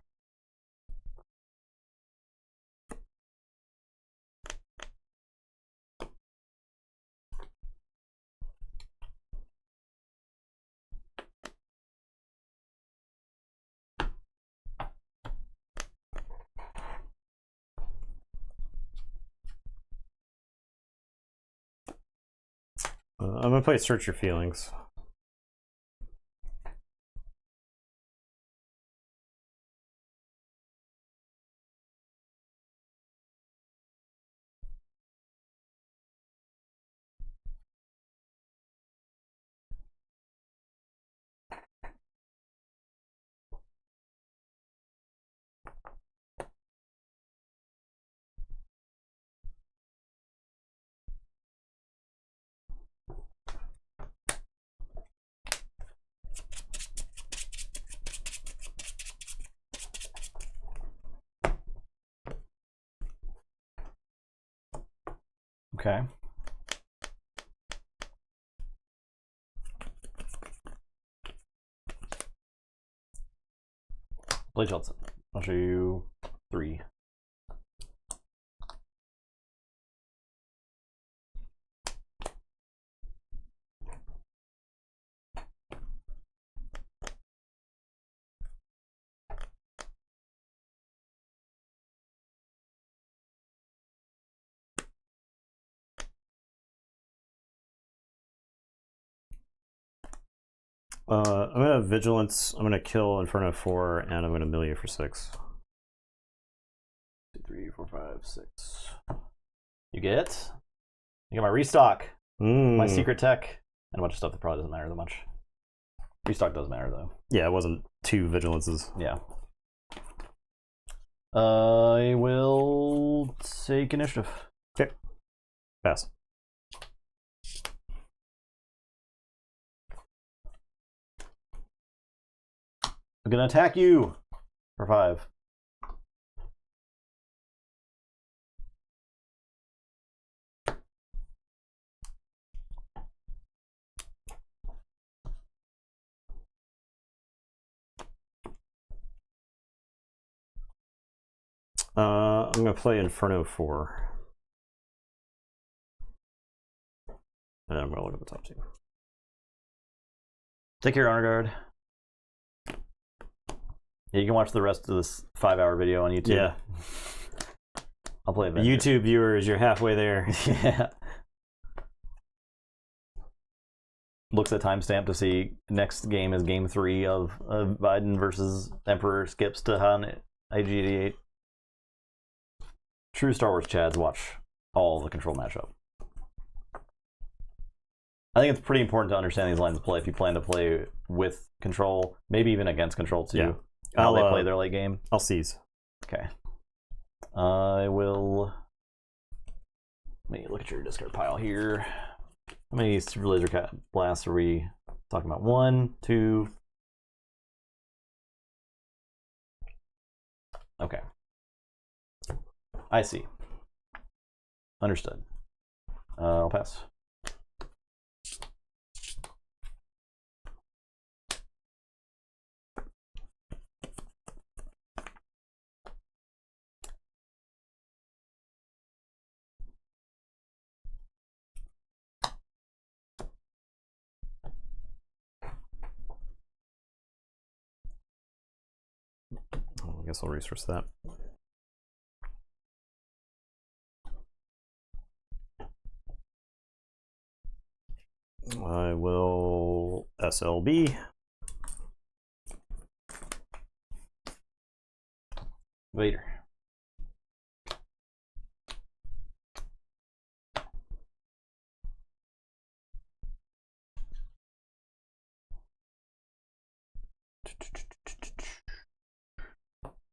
I'm gonna play Search Your Feelings. Okay. Play Chilton. I'll show you 3. I'm gonna Vigilance. I'm gonna kill Inferno 4, and I'm gonna mill you for 6. 2, 3, 4, 5, 6. You get my restock, my secret tech, and a bunch of stuff that probably doesn't matter that much. Restock does matter though. Yeah, it wasn't 2 Vigilances. Yeah. I will take initiative. Okay. Pass. I'm gonna attack you for 5. I'm gonna play Inferno 4. And I'm gonna look at the top 2. Take care, Honor Guard. Yeah, you can watch the rest of this 5-hour video on YouTube. Yeah. I'll play Avenger. YouTube viewers, you're halfway there. Yeah. Looks at timestamp to see next game is game 3 of Iden versus Emperor. Skips to Han IG-88. True Star Wars Chads watch all the Control matchup. I think it's pretty important to understand these lines of play if you plan to play with Control, maybe even against Control too. Yeah. How they play their late game. I'll seize. Okay. I will. Let me look at your discard pile here. How many Super Laser Blasts are we talking about? 1, 2. Okay. I see. Understood. I'll pass. I guess I'll resource that. I will SLB. Vader.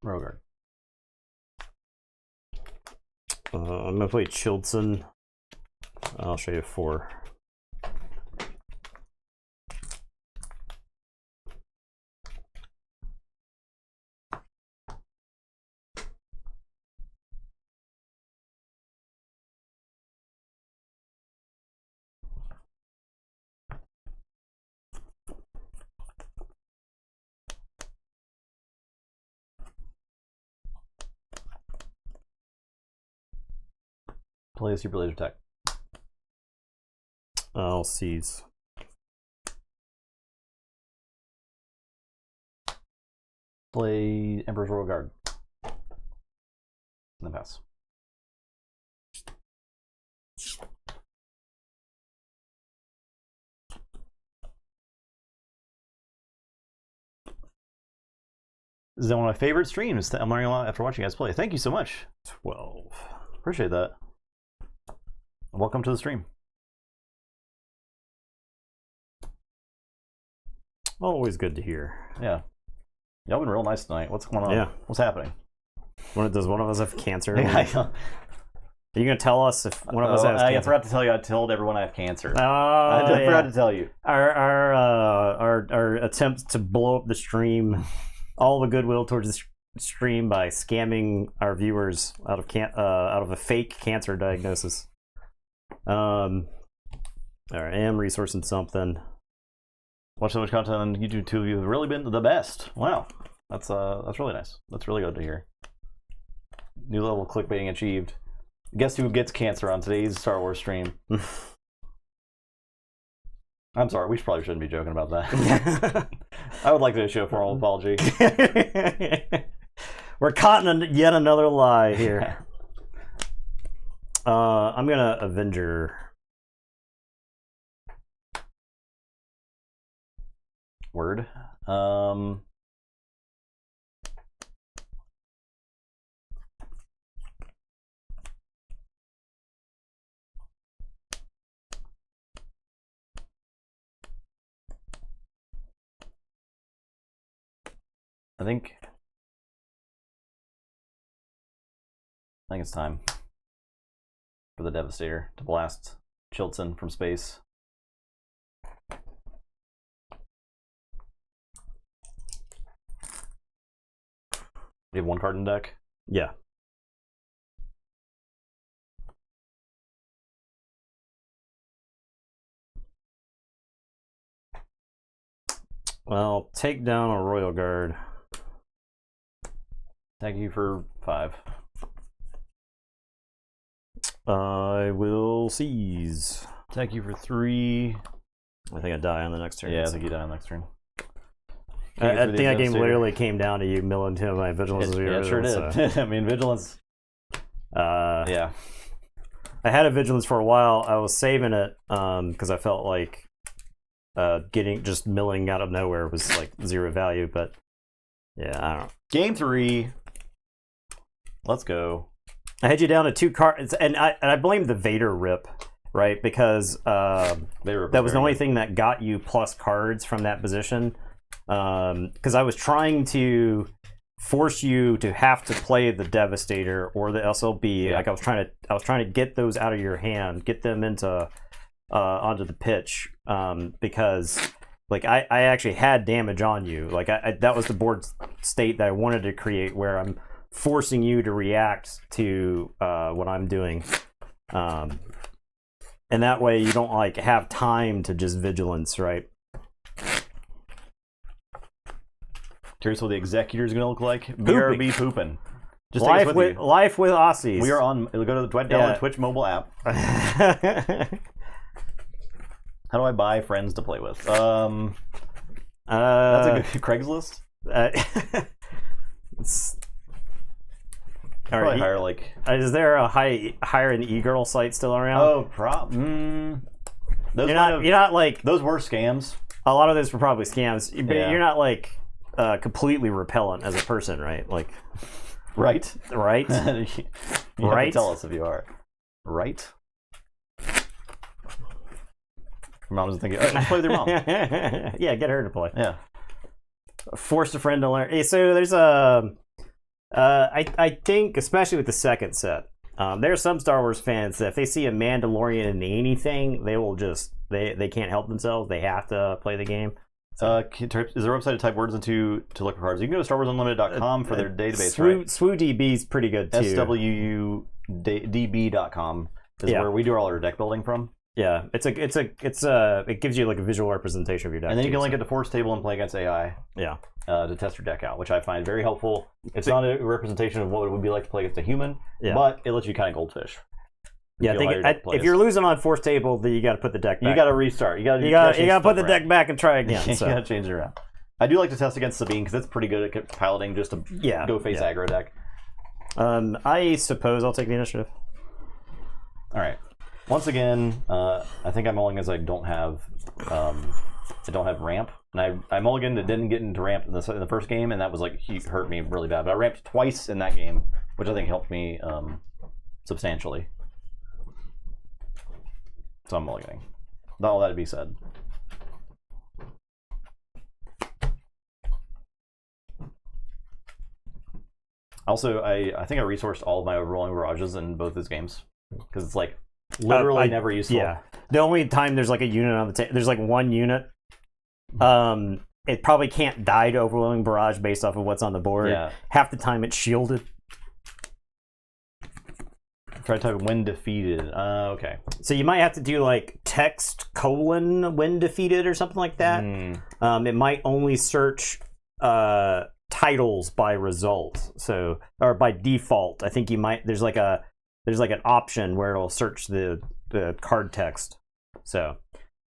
Rogard. I'm gonna play Childson. I'll show you 4. Play a Super Laser Tech. I'll seize. Play Emperor's Royal Guard. And then pass. This is one of my favorite streams. I'm learning a lot after watching you guys play. Thank you so much. 12. Appreciate that. Welcome to the stream. Always good to hear. Yeah. Y'all been real nice tonight. What's going on? Yeah. What's happening? Does one of us have cancer? Yeah, Are you going to tell us if one of us has cancer? I forgot to tell you. I told everyone I have cancer. Oh, I forgot to tell you. Our attempts to blow up the stream, all the goodwill towards the stream by scamming our viewers out of a fake cancer diagnosis. All right, I am resourcing something. Watch so much content on YouTube too. You've really been the best. Wow, that's really nice. That's really good to hear. New level of clickbaiting achieved. Guess who gets cancer on today's Star Wars stream? I'm sorry, we probably shouldn't be joking about that. I would like to show a formal apology. We're caught in yet another lie here. I'm gonna Avenger. Word. I think it's time. for the Devastator to blast Chilton from space. You have one card in deck? Yeah. Well, take down a Royal Guard. Thank you for 5. I will seize. Thank you for 3. I think I die on the next turn. Yeah, I think you die on the next turn. I think that game literally came down to you milling to my Vigilance. Yeah, it sure did. So. I mean, Vigilance. Yeah. I had a Vigilance for a while. I was saving it because I felt like just milling out of nowhere was like 0 value. But yeah, I don't know. Game 3. Let's go. I had you down to 2 cards, and I blame the Vader rip, right? Because that was the only thing that got you plus cards from that position. Because I was trying to force you to have to play the Devastator or the SLB. Yeah. Like I was trying to get those out of your hand, get them into onto the pitch. Because like I actually had damage on you. Like that was the board state that I wanted to create, where I'm forcing you to react to what I'm doing. And that way you don't like have time to just Vigilance, right? Curious what the Executor is going to look like. BRB pooping. Just life with Aussies. We are on. Go to the Dwight Dallin Twitch mobile app. How do I buy friends to play with? That's a good Craigslist. Probably hire like. Is there a hire an e-girl site still around? Oh, you're not like those were scams. A lot of those were probably scams, but you're not like completely repellent as a person, right? Like, right. You right. Have to tell us if you are. Right. Your mom's thinking, let's play with your mom. Yeah, get her to play. Yeah. Force a friend to learn. So there's I think, especially with the second set, there are some Star Wars fans that if they see a Mandalorian in anything, they will just they can't help themselves. They have to play the game. Is there a website to type words into to look for cards? You can go to StarWarsUnlimited.com for their database, right? SWUDB is pretty good too. SWUDB.com is where we do all our deck building from. Yeah, it gives you like a visual representation of your deck. And then you can link it to Force Table and play against AI. Yeah. To test your deck out, which I find very helpful. It's not a representation of what it would be like to play against a human, but it lets you kind of goldfish. Yeah, if you're losing on Force Table, then you got to put the deck back. You got to restart. You got to put the deck back and try again. You got to change it around. I do like to test against Sabine because it's pretty good at piloting just a go face aggro deck. I suppose I'll take the initiative. All right. Once again, I think I'm mulling as I don't have ramp, and I mulliganed and didn't get into ramp in the first game, and that was like hurt me really bad. But I ramped twice in that game, which I think helped me substantially. So I'm mulliganing. All that to be said. Also, I think I resourced all of my overrolling barrages in both those games because it's like literally never useful. Yeah, the only time there's like a unit on the table, there's like one unit. It probably can't die to overwhelming barrage based off of what's on the board. Yeah. Half the time it's shielded. Try to type when defeated. Okay. So you might have to do like text : when defeated or something like that. It might only search titles by result. So or by default. I think you might there's like an option where it'll search the card text. So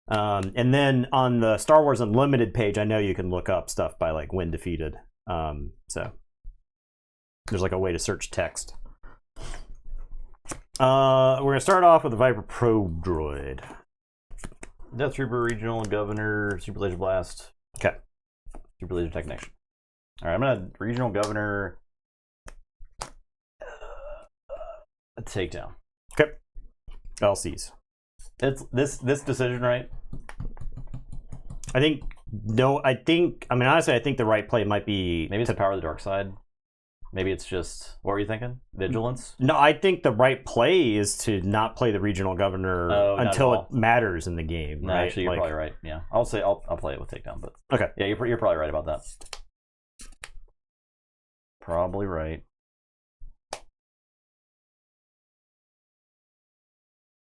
and then on the Star Wars Unlimited page, I know you can look up stuff by like when defeated. So there's like a way to search text. We're gonna start off with the Viper Probe Droid. Death Trooper, Regional Governor, Super Laser Blast. Okay. Super Laser Technician. All right, I'm gonna Regional Governor. A takedown. Okay. LCs. It's this decision, right? I mean honestly I think the right play might be maybe it's the Power of the Dark Side. Maybe it's just, what were you thinking? Vigilance? No, I think the right play is to not play the regional governor until it matters in the game. No, right? actually, you're probably right. Yeah, I'll play it with takedown, but okay. Yeah, you're probably right about that. Probably right.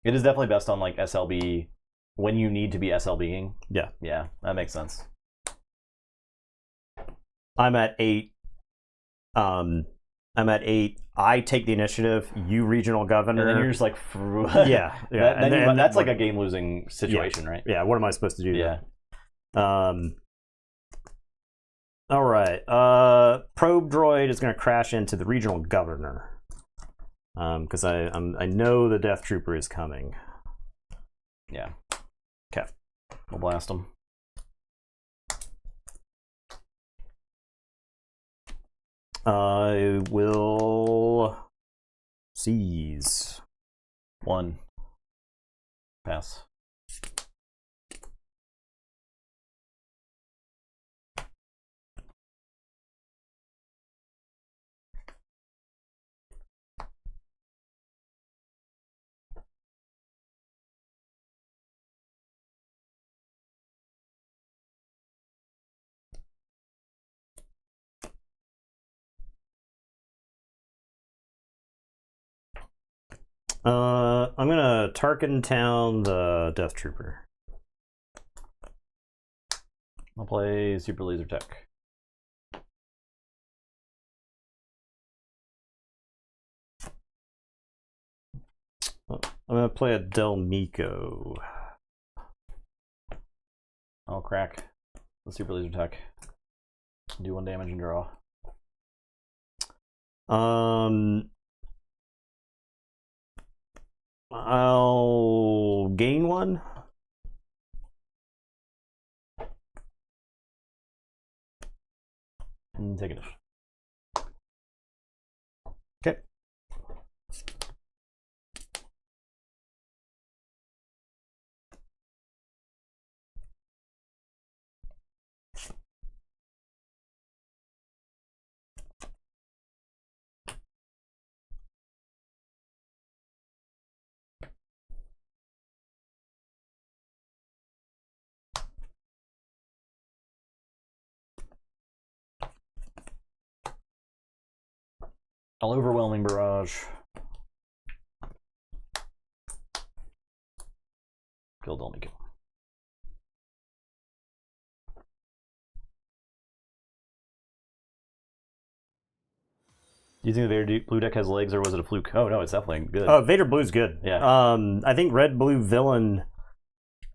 It is definitely best on like SLB when you need to be SLBing. Yeah. Yeah, that makes sense. I'm at 8. I take the initiative. You regional governor. And then you're just like, yeah. That's like a game losing situation, right? Yeah. What am I supposed to do? Yeah. All right. Probe droid is going to crash into the regional governor. Because I know the Death Trooper is coming. Yeah. Okay. We'll blast him. I will seize. 1. Pass. I'm gonna TARKINTOwn the Death Trooper. I'll play Super Laser Tech. I'm gonna play a Del Miko. I'll crack the Super Laser Tech. Do 1 damage and draw. I'll gain 1. And take it. Okay. I'll Overwhelming Barrage. Kill Del Miko. Do you think the Vader Blue deck has legs, or was it a fluke? Oh no, it's definitely good. Oh, Vader Blue's good. Yeah. I think Red Blue Villain.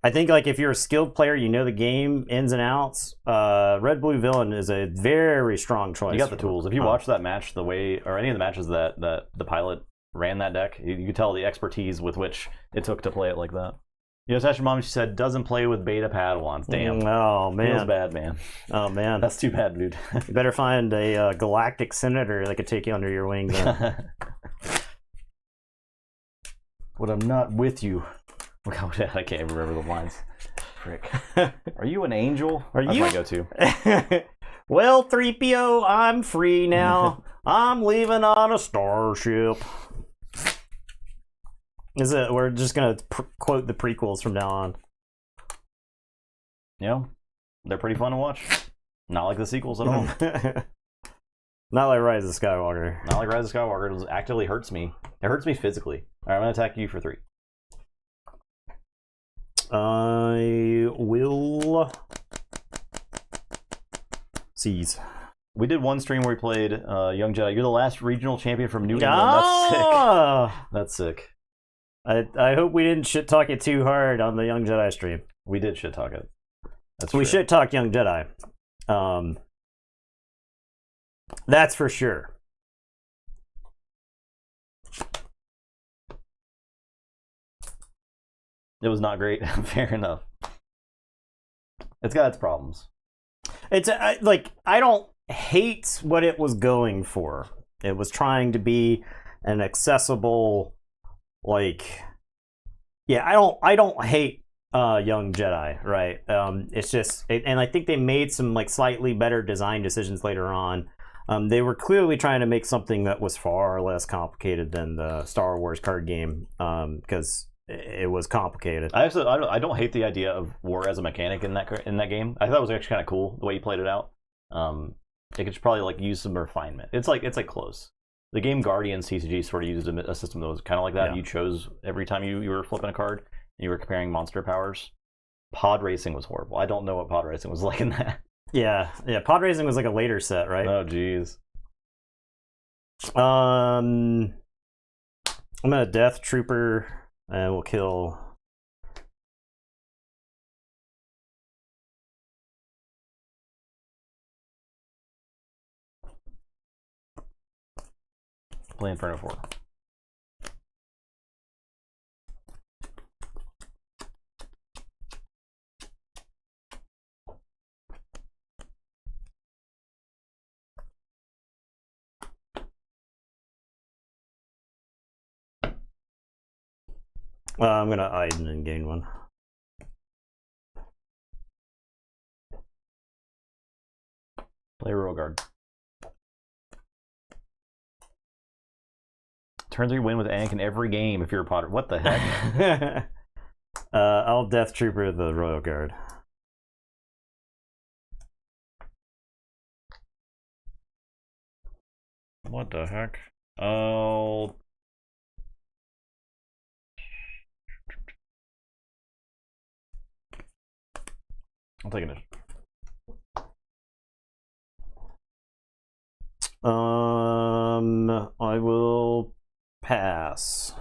I think like if you're a skilled player, you know the game ins and outs. Red Blue Villain is a very strong choice. You got the tools. If you watch that match, the way, or any of the matches that the pilot ran that deck, you could tell the expertise with which it took to play it like that. You know, Sasha Mom, she said, doesn't play with beta Padawans. Damn. Oh, man. Feels bad, man. Oh, man. That's too bad, dude. You better find a galactic senator that could take you under your wing. When I'm not with you. I can't remember the lines. Frick. Are you an angel? That's my go-to. Well, 3PO, I'm free now. I'm leaving on a starship. Is it? We're just gonna quote the prequels from now on. Yeah, they're pretty fun to watch. Not like the sequels at all. Not like Rise of Skywalker. Not like Rise of Skywalker. It actively hurts me. It hurts me physically. All right, I'm gonna attack you for 3. I will seize. We did one stream where we played Young Jedi. You're the last regional champion from New England. That's sick. That's sick. I hope we didn't shit talk it too hard on the Young Jedi stream. We did shit talk it. That's we shit talk Young Jedi. That's for sure. It was not great. Fair enough. It's got its problems. It's like, I don't hate what it was going for. It was trying to be an accessible, like, yeah, I don't hate Young Jedi, right? It's just, and I think they made some like slightly better design decisions later on. They were clearly trying to make something that was far less complicated than the Star Wars card game, because it was complicated. I don't hate the idea of war as a mechanic in that game. I thought it was actually kind of cool the way you played it out. It could probably like use some refinement. It's like close. The game Guardians TCG sort of used a system that was kind of like that. Yeah. You chose every time you were flipping a card and you were comparing monster powers. Pod racing was horrible. I don't know what pod racing was like in that. Yeah. Pod racing was like a later set, right? Oh, jeez. I'm gonna Death Trooper, and we'll kill. Play Inferno 4. I'm gonna Iden and gain 1. Play Royal Guard. Turn 3 win with Anakin every game if you're a Potter. What the heck? I'll Death Trooper the Royal Guard. What the heck? Oh. I'll take it. I will pass.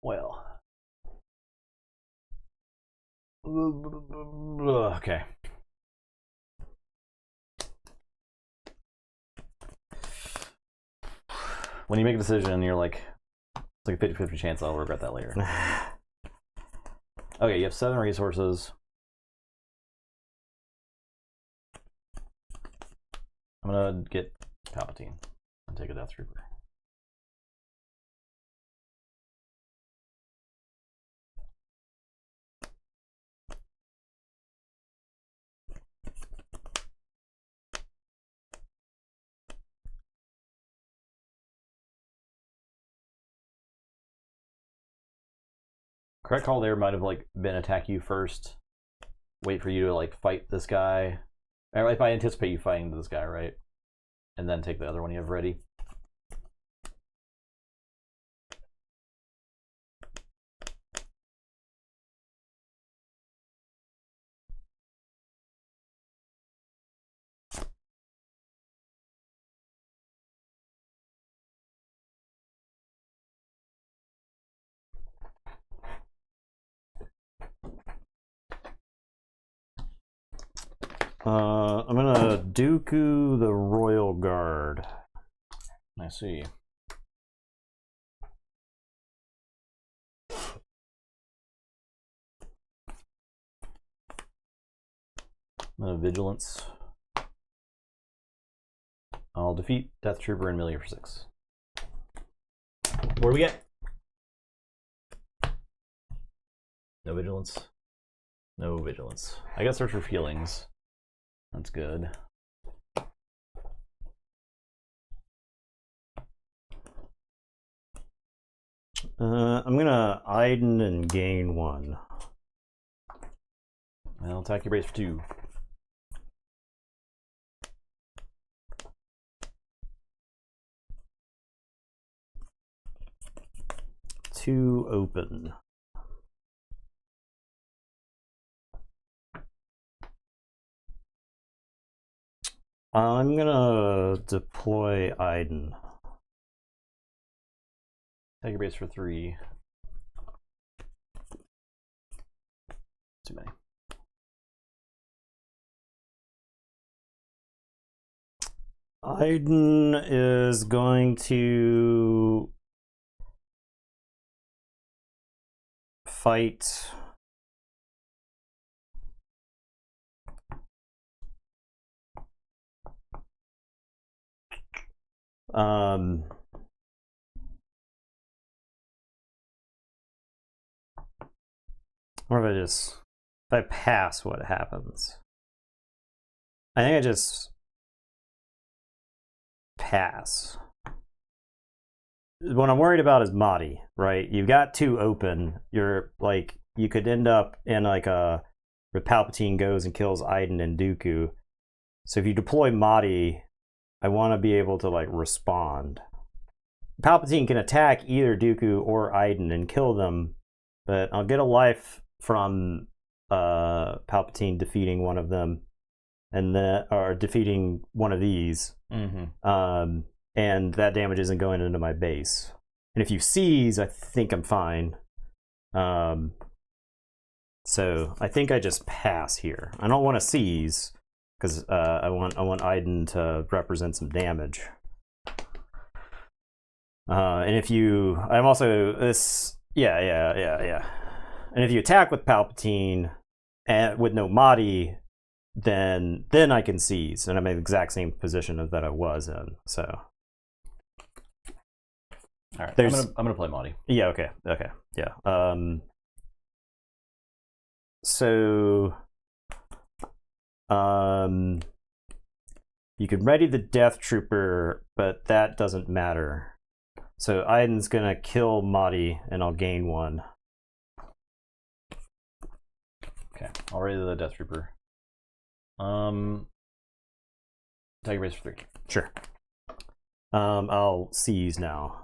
Well. Okay. When you make a decision, you're like, it's like a 50-50 chance I'll regret that later. Okay, you have 7 resources. I'm gonna get Palpatine and take a Death Trooper. Correct call there might have like been attack you first, wait for you to like fight this guy. Or if I anticipate you fighting this guy, right? And then take the other one you have ready. I'm gonna Dooku the Royal Guard. I see. Vigilance. I'll defeat Death Trooper and Melee for 6. What do we get? No vigilance. No vigilance. I guess search for feelings. That's good. I'm gonna Iden and gain 1. I'll attack your base for 2. Two open. I'm gonna deploy Iden. Take your base for 3. Too many. Iden is going to fight Or if I pass, what happens? I think I just pass. What I'm worried about is Mahdi, right? You've got 2 open. You're like, you could end up in like where Palpatine goes and kills Iden and Dooku. So if you deploy Mahdi, I want to be able to like respond. Palpatine can attack either Dooku or Iden and kill them, but I'll get a life from Palpatine defeating one of them, and or defeating one of these. And that damage isn't going into my base. And if you seize, I think I'm fine. So I think I just pass here. I don't want to seize because I want Iden to represent some damage. And if you, I'm also this, yeah. And if you attack with Palpatine and with no Mahdi, then I can seize, and I'm in the exact same position that I was in. So. All right, I'm gonna play Mahdi. Yeah. Okay. Yeah. So, you can ready the Death Trooper, but that doesn't matter. So Iden's gonna kill Mahdi, and I'll gain 1. Okay, I'll ready the Death Trooper. Take a base for 3. Sure. I'll seize now.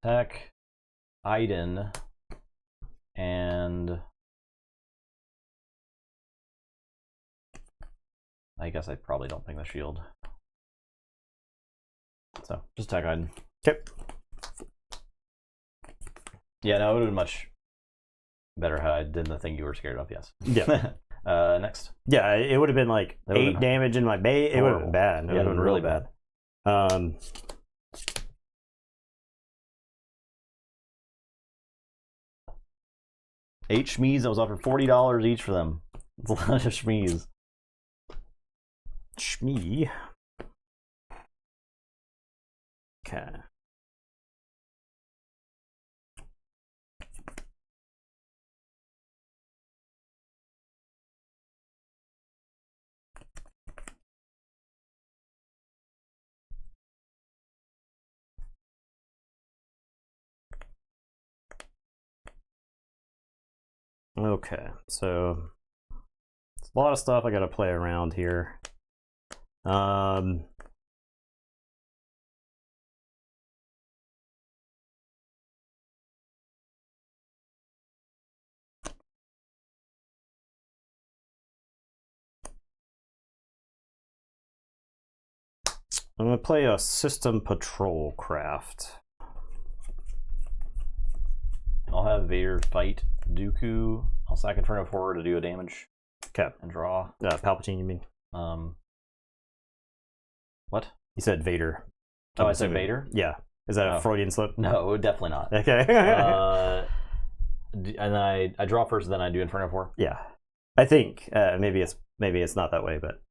Attack Iden and I guess I probably don't think the shield. So just attack Iden. Okay. Yeah, no, it would have been much better had I did the thing you were scared of, yes. Yeah. Next. Yeah, it would have been like 8 damage in my base. It would have been bad. It would have been really bad. Eight Shmees, I was offered $40 each for them. It's a lot of Shmees. Shmee. Okay. Okay, so it's a lot of stuff I gotta play around here. I'm gonna play a system patrol craft. I'll have Vader fight Dooku. I'll sack Inferno forward to do a damage. Okay. And draw. Palpatine, you mean? What? You said Vader. Oh, I said Vader? Yeah. Is that a Freudian slip? No, definitely not. Okay. And then I draw first, and then I do Inferno 4. Yeah. I think maybe it's not that way, but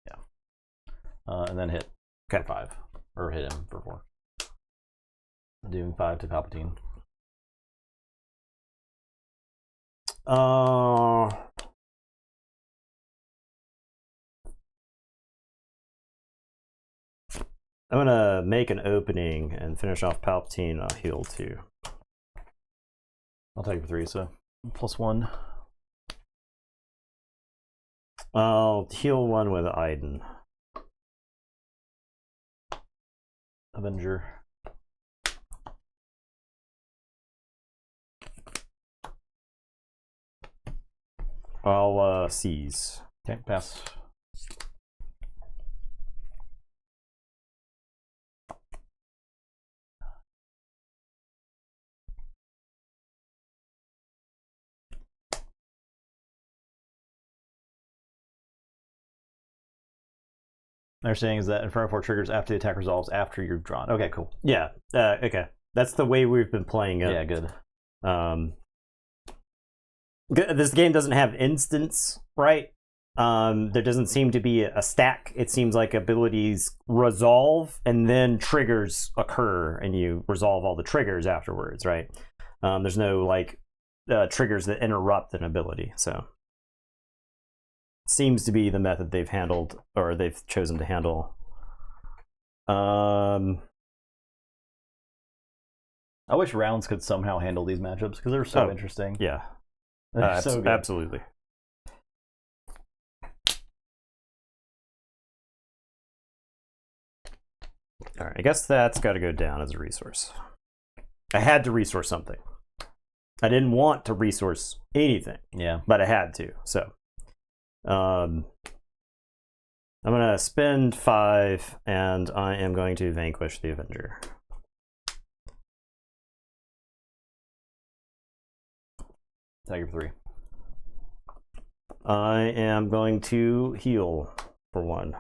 yeah. And then hit. Okay. 5, or hit him for 4. Doing 5 to Palpatine. I'm gonna make an opening and finish off Palpatine. I'll heal 2. I'll take it for 3, so +1. I'll heal 1 with Iden. Avenger. I'll seize. Okay, pass. They're saying is that Inferno 4 triggers after the attack resolves after you're drawn. Okay, cool. Yeah. Okay. That's the way we've been playing it. Yeah, good. This game doesn't have instants, right? There doesn't seem to be a stack. It seems like abilities resolve and then triggers occur, and you resolve all the triggers afterwards, right? There's no like triggers that interrupt an ability, so seems to be the method they've handled, or they've chosen to handle. I wish rounds could somehow handle these matchups because they're so interesting. Yeah, So good. absolutely. All right, I guess that's got to go down as a resource. I had to resource something. I didn't want to resource anything. Yeah, but I had to. So, I'm gonna spend 5, and I am going to vanquish the Avenger. Tiger 3. I am going to heal for 1.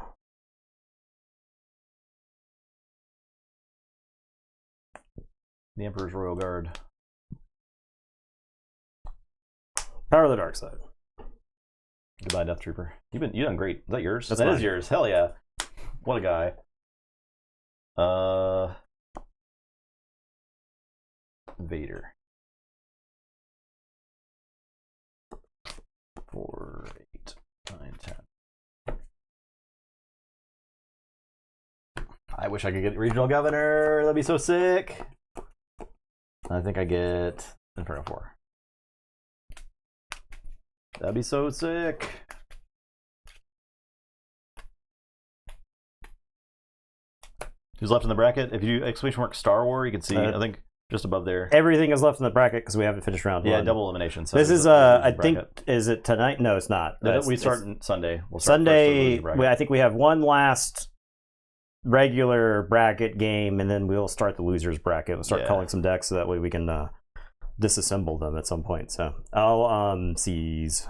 The Emperor's Royal Guard. Power of the Dark Side. Goodbye, Death Trooper. You've done great. Is that yours? That's That mine. is yours. Hell yeah! What a guy. Vader. 4, 8, 9, 10. I wish I could get regional governor. That'd be so sick. I think I get Inferno 4. That'd be so sick. Who's left in the bracket? If you do exclamation mark Star War, you can see, I think, just above there. Everything is left in the bracket because we haven't finished round 1. Yeah, double elimination. So this is, I think, is it tonight? No, it's not. We start on Sunday. We'll start Sunday, first, I think we have one last regular bracket game, and then we'll start the losers bracket. We'll start calling some decks so that way we can disassemble them at some point. So I'll seize.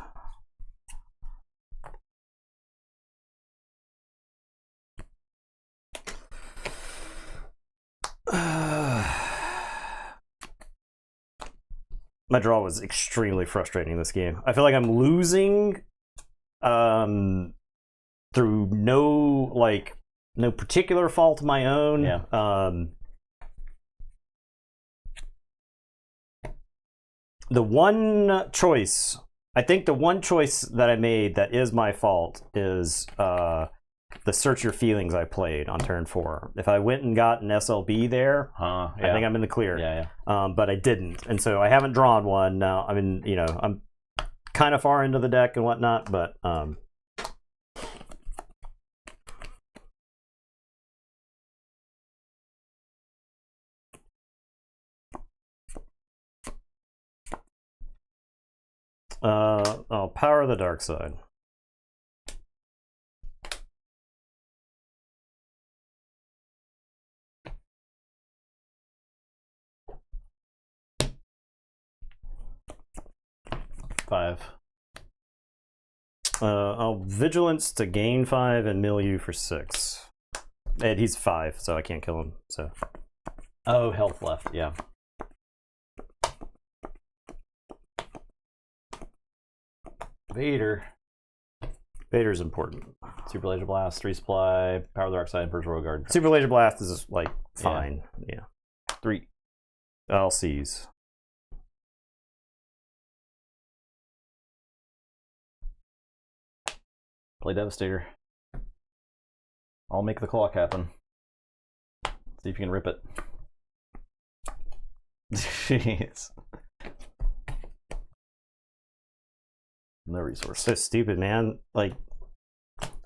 My draw was extremely frustrating this game. I feel like I'm losing through no particular fault of my own. Yeah. The one choice, I think the one choice that I made that is my fault is the Search Your Feelings I played on turn 4. If I went and got an SLB there, I think I'm in the clear. Yeah. But I didn't, and so I haven't drawn one. Now, I mean, I'm kind of far into the deck and whatnot, but I'll power the dark side. Five. I'll vigilance to gain 5 and milieu for 6. And he's 5, so I can't kill him. So. Oh, health left. Yeah. Vader's important. Super Laser Blast, 3 supply, Power of the Dark Side, and First Royal Guard. Super Laser Blast is like fine. Yeah. 3. I'll seize. Play Devastator. I'll make the clock happen. See if you can rip it. Jeez. No resource. So stupid, man. Like,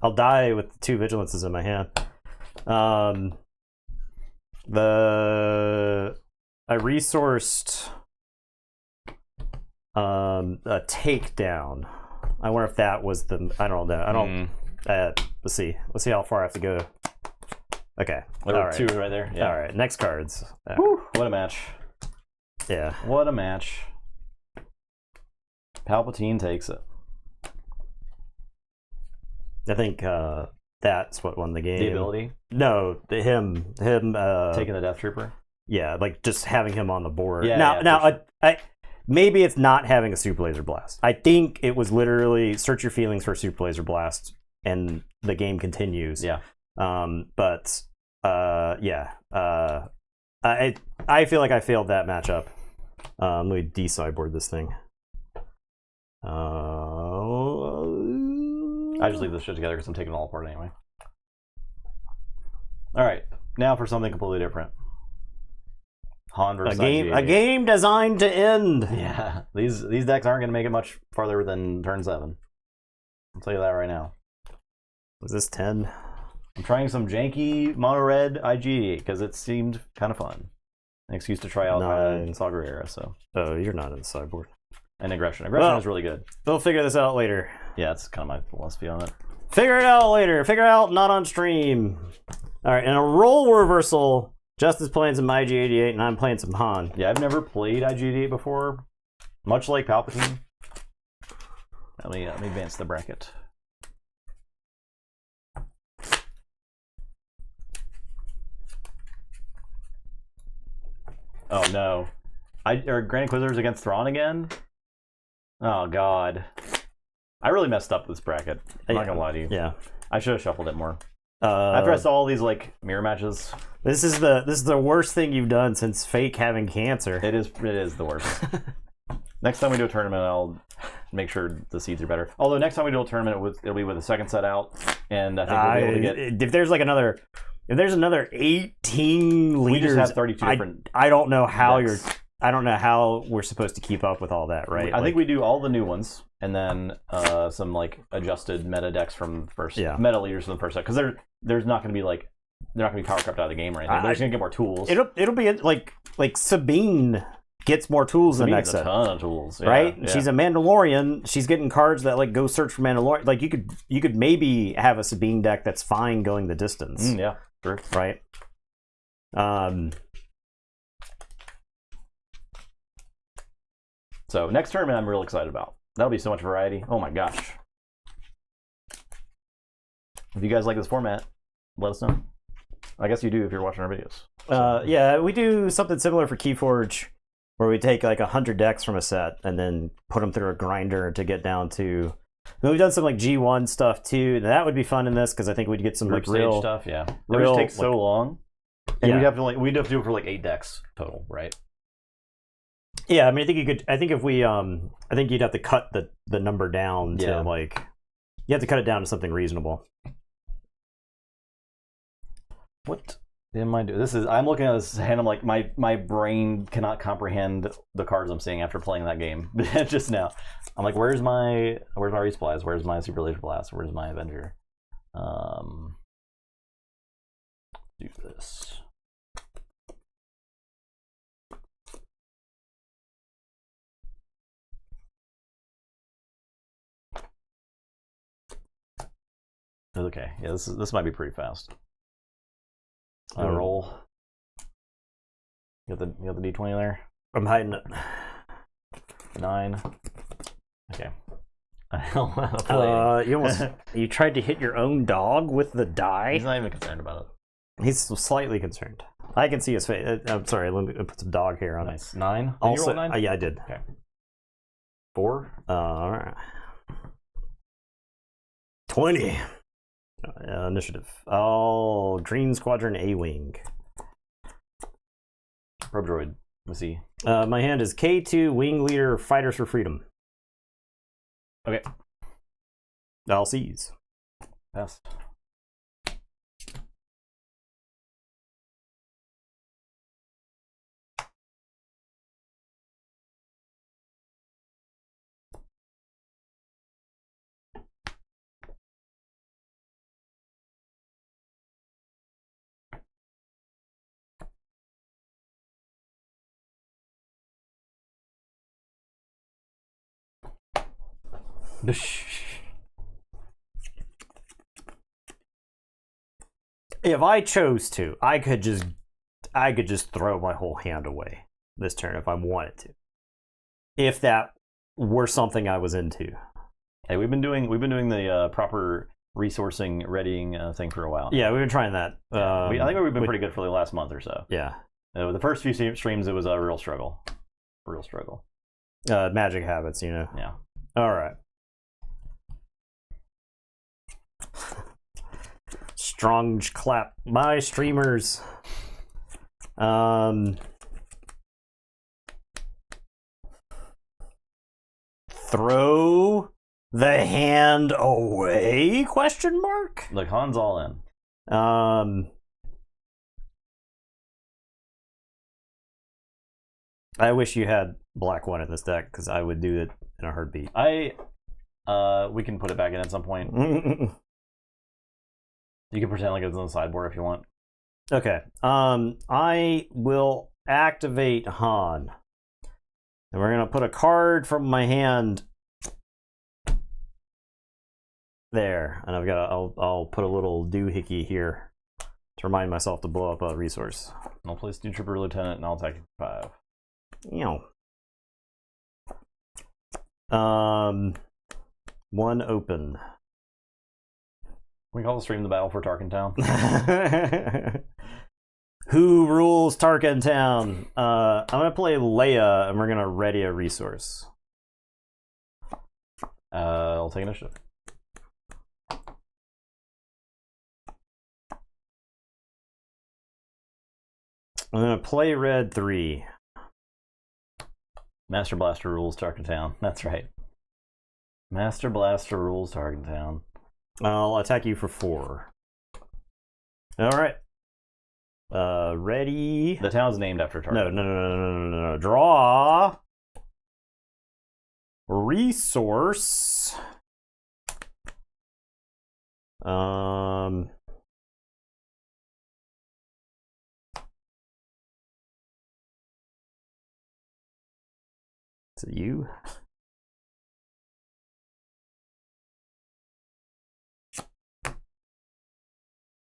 I'll die with 2 vigilances in my hand. I resourced a takedown. I wonder if that was the. I don't know. I don't. Let's see. Let's see how far I have to go. Okay. There were 2 right there. Yeah. All right. Next cards. Whew, what a match. Yeah. What a match. Palpatine takes it. I think that's what won the game. The ability? No, him. Taking the Death Trooper? Yeah, like just having him on the board. Yeah, now, maybe it's not having a super laser blast. I think it was literally search your feelings for a super laser blast, and the game continues. Yeah. I feel like I failed that matchup. Let me de-sideboard this thing. I just leave this shit together because I'm taking it all apart anyway. All right, now for something completely different. Han versus IG-88. A game designed to end. Yeah, these decks aren't going to make it much farther than turn 7. I'll tell you that right now. Was this 10? I'm trying some janky mono red IG-88 because it seemed kind of fun. An excuse to try out Saga era. So. Oh, you're not in the sideboard. And aggression. Aggression is really good. We'll figure this out later. Yeah, that's kind of my philosophy on it. Figure it out later. Figure it out not on stream. All right, in a role reversal, Justice playing some IG-88 and I'm playing some Han. Yeah, I've never played IG-88 before. Much like Palpatine. Let me advance the bracket. Oh no. Are Grand Inquisitors against Thrawn again? Oh god. I really messed up this bracket. I'm not gonna lie to you. Yeah. I should have shuffled it more. After I saw all these like mirror matches. This is the worst thing you've done since Fake having cancer. It is the worst. Next time we do a tournament, I'll make sure the seeds are better. Although next time we do a tournament, it'll be with a second set out, and I think we'll be able to get. If there's another 18 leaders, we just have 32 different. I don't know how decks. I don't know how we're supposed to keep up with all that, right? I think we do all the new ones, and then some like adjusted meta decks from the first meta leaders from the first set, because there's not going to be like they're not going to be power crept out of the game or anything. They're just going to get more tools. It'll be like Sabine gets more tools in the next set. A ton of tools, right? Yeah. She's a Mandalorian. She's getting cards that like go search for Mandalorian. Like you could maybe have a Sabine deck that's fine going the distance. Yeah, sure. Right. So next tournament, I'm real excited about. That'll be so much variety. Oh my gosh! If you guys like this format, let us know. I guess you do if you're watching our videos. So. Yeah, we do something similar for Keyforge, where we take like 100 decks from a set and then put them through a grinder to get down to. And we've done some like G1 stuff too. And that would be fun in this because I think we'd get some group like real stuff. Yeah, it just takes so long, and we'd have to do it for like 8 decks total, right? Yeah, I mean, I think you could. I think if we, I think you'd have to cut the number down to like, you have to cut it down to something reasonable. What am I doing? I'm looking at this hand. I'm like, my brain cannot comprehend the cards I'm seeing after playing that game just now. I'm like, where's my resupplies? Where's my Super Laser Blast? Where's my Avenger? Do this. Okay, yeah, this might be pretty fast. Roll. You got the D20 there. I'm hiding it. 9. Okay. You tried to hit your own dog with the die. He's not even concerned about it. He's slightly concerned. I can see his face. I'm sorry. Let me put some dog hair on it. 9. Did also, you roll 9? Yeah, I did. Okay. 4. All right. 20. Initiative. Oh, Dream Squadron A-Wing. Probe Droid. Let's see. My hand is K2 Wing Leader Fighters for Freedom. Okay. I'll seize. Pass. If I chose to, I could just throw my whole hand away this turn if I wanted to. If that were something I was into. Hey, we've been doing the proper resourcing readying thing for a while. Yeah, we've been trying that. I think we've been pretty good for the last month or so. Yeah. The first few streams, it was a real struggle. Magic habits, you know. Yeah. All right. Strong clap my streamers. Throw the hand away? Question mark. Look, Han's all in. I wish you had black one in this deck because I would do it in a heartbeat. We can put it back in at some point. You can pretend like it's on the sideboard if you want. Okay. I will activate Han. And we're gonna put a card from my hand there, and I'll put a little doohickey here to remind myself to blow up a resource. I'll play Snoot Trooper Lieutenant, and I'll attack you for 5. One open. We call the stream the Battle for Tarkintown. Who rules Tarkintown? I'm gonna play Leia, and we're gonna ready a resource. I'll take initiative. I'm gonna play red 3. Master Blaster rules Tarkintown. That's right. Master Blaster rules Tarkintown. I'll attack you for 4. All right. Ready. The town's named after Tarkin. No. Draw. Resource. Is it you?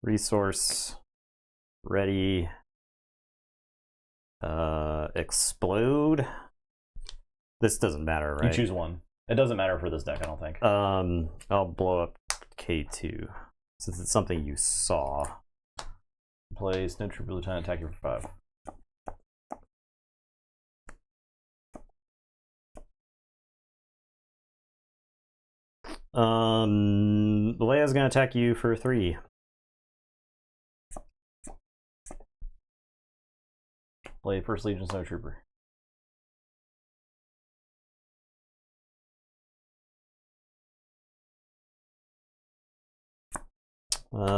Resource. Ready. Explode. This doesn't matter, right? You choose one. It doesn't matter for this deck, I don't think. I'll blow up K2 since it's something you saw. Play Snoot Trooper Lieutenant, attack you for 5. Leia's gonna attack you for 3. Play First Legion Snow Trooper.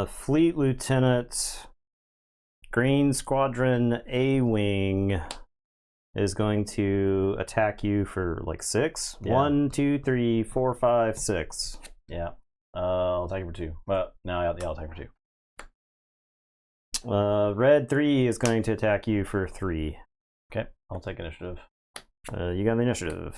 Fleet Lieutenant, Green Squadron A-Wing is going to attack you for like 6. Yeah. 1, 2, 3, 4, 5, 6. Yeah. I'll attack you for 2. Well, no, I'll attack for 2. Red 3 is going to attack you for 3. Okay, I'll take initiative. You got the initiative.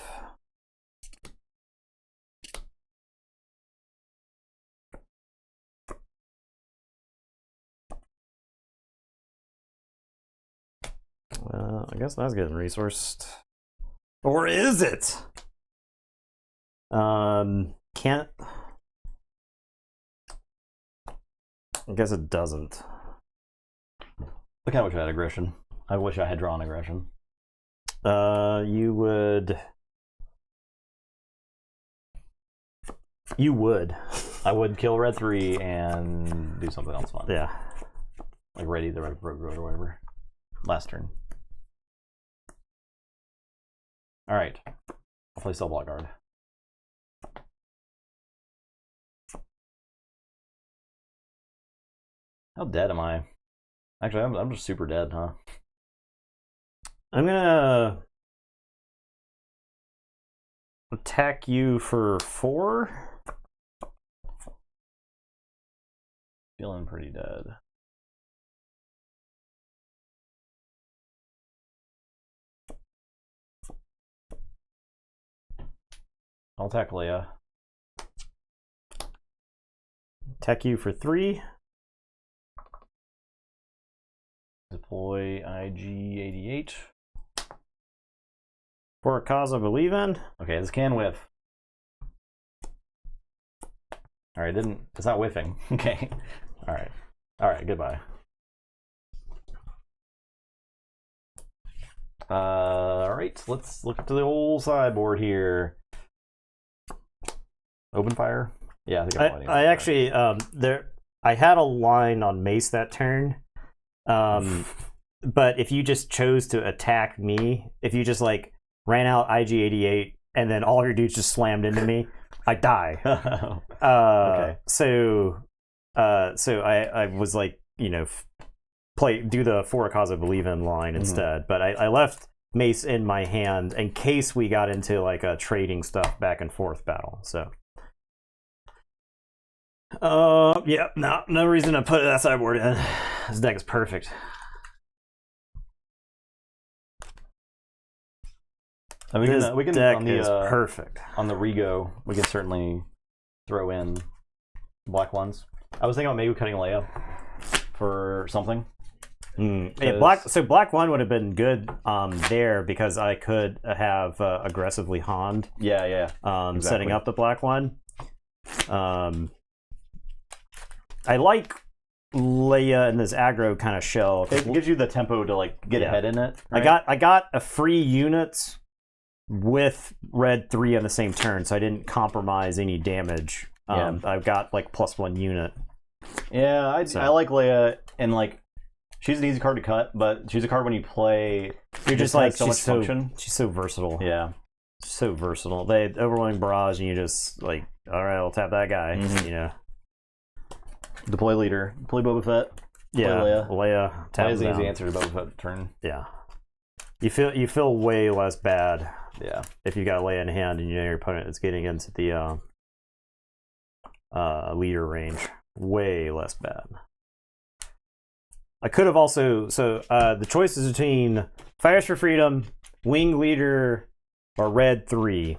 I guess that's getting resourced. Or is it? Can't. I guess it doesn't. I kind of wish I had aggression. I wish I had drawn aggression. You would. You would. I would kill red 3 and do something else fun. Yeah. Like ready the red road or whatever. Last turn. Alright. I'll play Cell Block Guard. How dead am I? Actually, I'm just super dead, huh? I'm gonna attack you for 4. Feeling pretty dead. I'll attack Leia. Attack you for 3. Deploy IG-88. For a cause I believe in. Okay, this can whiff. Alright, it's not whiffing. Okay. Alright. Alright, goodbye. All right, let's look to the old sideboard here. Open fire. Yeah, I think I actually I had a line on Mace that turn. But if you just chose to attack me, if you just like ran out IG-88 and then all your dudes just slammed into me, I die. Okay. So I was like, you know, do the For a Cause I Believe in line instead. But I left Mace in my hand in case we got into like a trading stuff back and forth battle. So. Yeah, no reason to put that sideboard in. This deck is perfect. And we can deck on the, is perfect. On the Rego, we can certainly throw in black ones. I was thinking about maybe cutting Leia for something. Yeah, black one would have been good there because I could have aggressively Hond. Yeah. Exactly. Setting up the black one. I like Leia in this aggro kind of shell. It gives you the tempo to like get ahead in it. Right? I got a free unit with red 3 on the same turn, so I didn't compromise any damage. I've got like +1 unit. Yeah, I like Leia, and like she's an easy card to cut, but she's a card when you play. You're just like so much function. She's so versatile. Yeah, so versatile. They overwhelming barrage, and you just like, all right, I'll tap that guy. You know. Deploy leader. Deploy Boba Fett. Leia. Leia's an easy answer to Boba Fett turn. Yeah. You feel way less bad. Yeah. If you got Leia in hand and you know your opponent is getting into the leader range. Way less bad. I could have also the choices between Fires for Freedom, Wing Leader, or Red 3.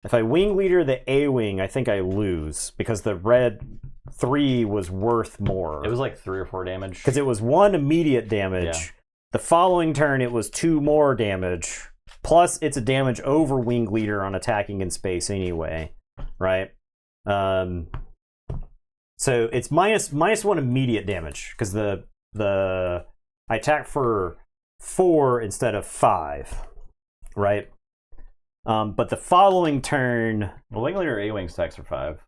If I Wing Leader the A-Wing, I think I lose because the Red 3 was worth more. It was like 3 or 4 damage. Because it was 1 immediate damage. Yeah. The following turn, it was 2 more damage. Plus, it's a damage over Wing Leader on attacking in space anyway. Right? So it's minus 1 immediate damage. Because I attack for 4 instead of 5. Right? But the following turn... Well, Wing Leader A-Wing attacks for 5.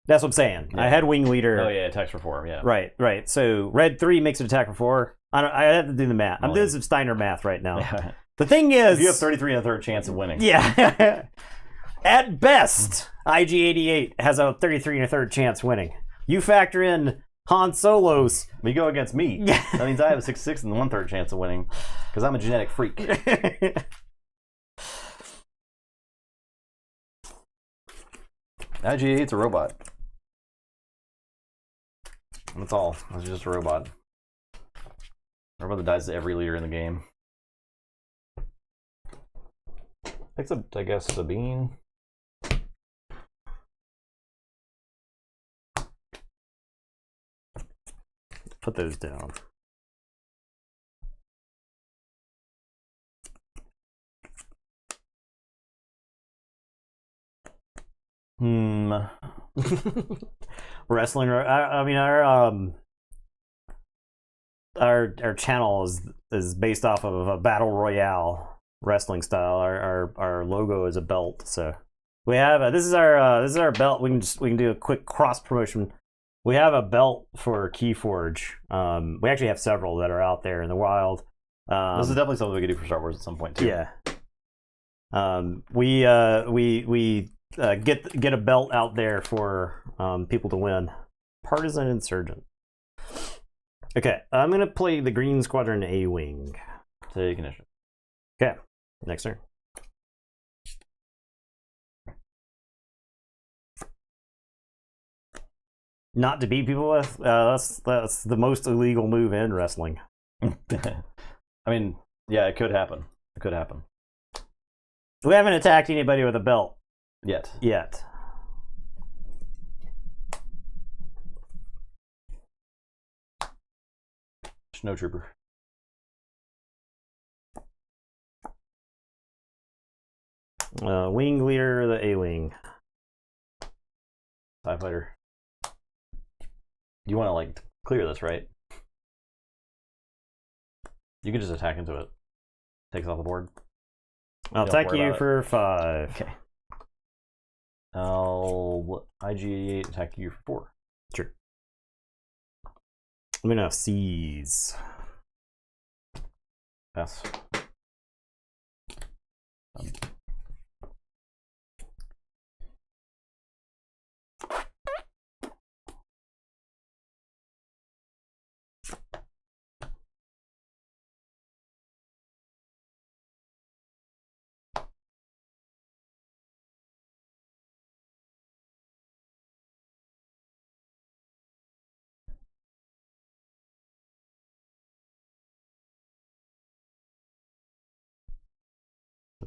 That's what I'm saying. Yeah. I had Wing Leader. Oh, yeah, attacks for 4, yeah. Right. So Red 3 makes it attack for 4. I have to do the math. I'm doing some Steiner math right now. Yeah. The thing is... You have 33 and a third chance of winning. Yeah. At best, IG-88 has a 33 and a third chance winning. You factor in Han Solo's... You go against me. That means I have a 6/6 and 1/3 chance of winning. Because I'm a genetic freak. IG-88's a robot. That's all. It's just a robot. A robot that dies to every leader in the game. Picks up, I guess, Sabine. Put those down. Wrestling. I mean, our channel is based off of a battle royale wrestling style. Our logo is a belt, so we have this is our belt. We can do a quick cross promotion. We have a belt for Keyforge. We actually have several that are out there in the wild. This is definitely something we could do for Star Wars at some point too. Yeah. We get a belt out there for people to win. Partisan Insurgent. Okay, I'm gonna play the Green Squadron A-Wing. Take initiative. Okay, next turn. Not to beat people with. That's the most illegal move in wrestling. I mean, yeah, it could happen. It could happen. We haven't attacked anybody with a belt yet. Snowtrooper. Wing Leader, the A-Wing. TIE Fighter. You want to like clear this, right? You could just attack into it. Takes off the board. I'll attack you for 5. Okay. I'll IG-88 attack you for 4. Sure. I'm gonna seize. Pass.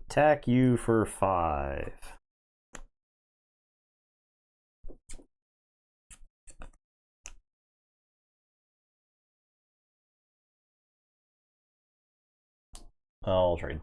Attack you for 5. I'll trade.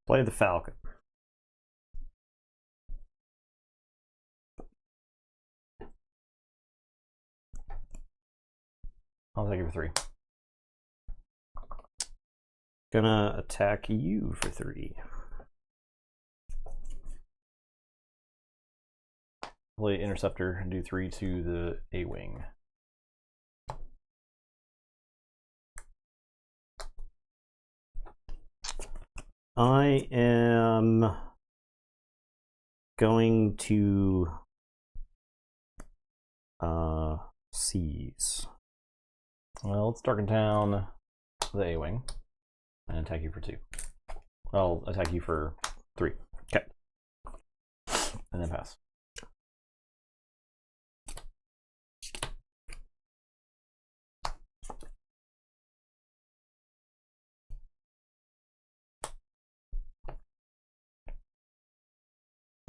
Play the Falcon. I'll take you for 3. Gonna attack you for 3. Play Interceptor and do 3 to the A-Wing. I am going to seize. Well, it's TARKINTOWN, the A-Wing, and attack you for 2. I'll attack you for 3. Okay. And then pass.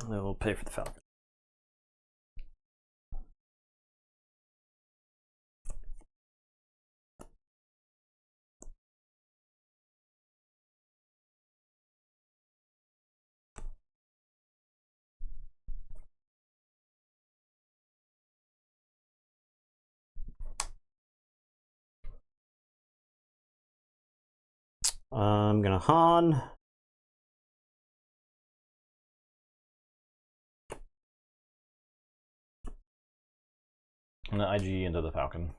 I will pay for the Falcon. I'm gonna Han. And then IG into the Falcon.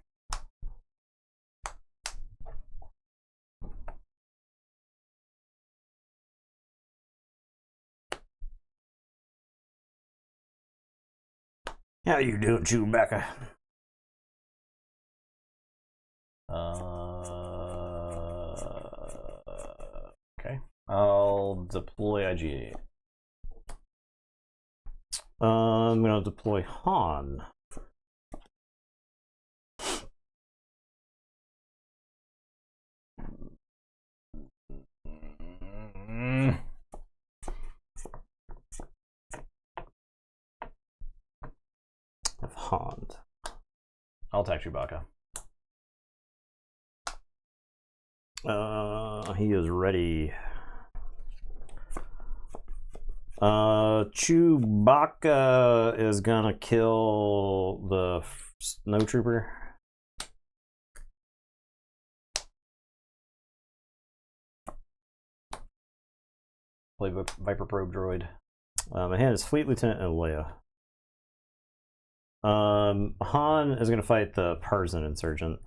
How you doing, Chewbacca? Okay. I'll deploy IG-88. I'm gonna deploy Han. Of Han. I'll attack Chewbacca. He is ready. Chewbacca is gonna kill the snow trooper. Play Viper Probe Droid. My hand is Fleet Lieutenant and Leia. Han is gonna fight the Parson Insurgent.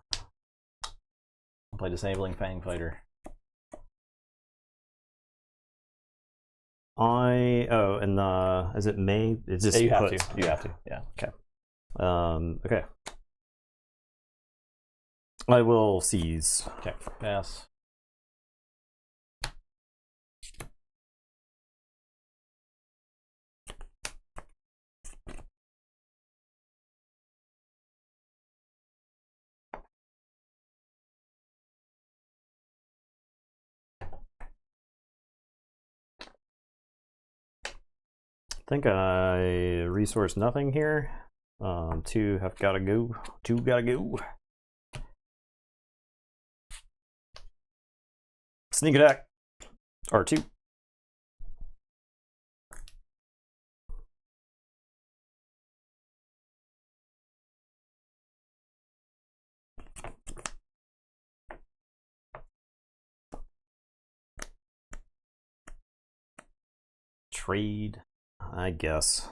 Play Disabling Fang Fighter. Is it May? It's just Yeah, you have to. You have to. Yeah. Okay. Okay. I will seize. Okay. Pass. think I resource nothing here. 2 have gotta go. 2 gotta go. Sneak attack. R2. Trade, I guess.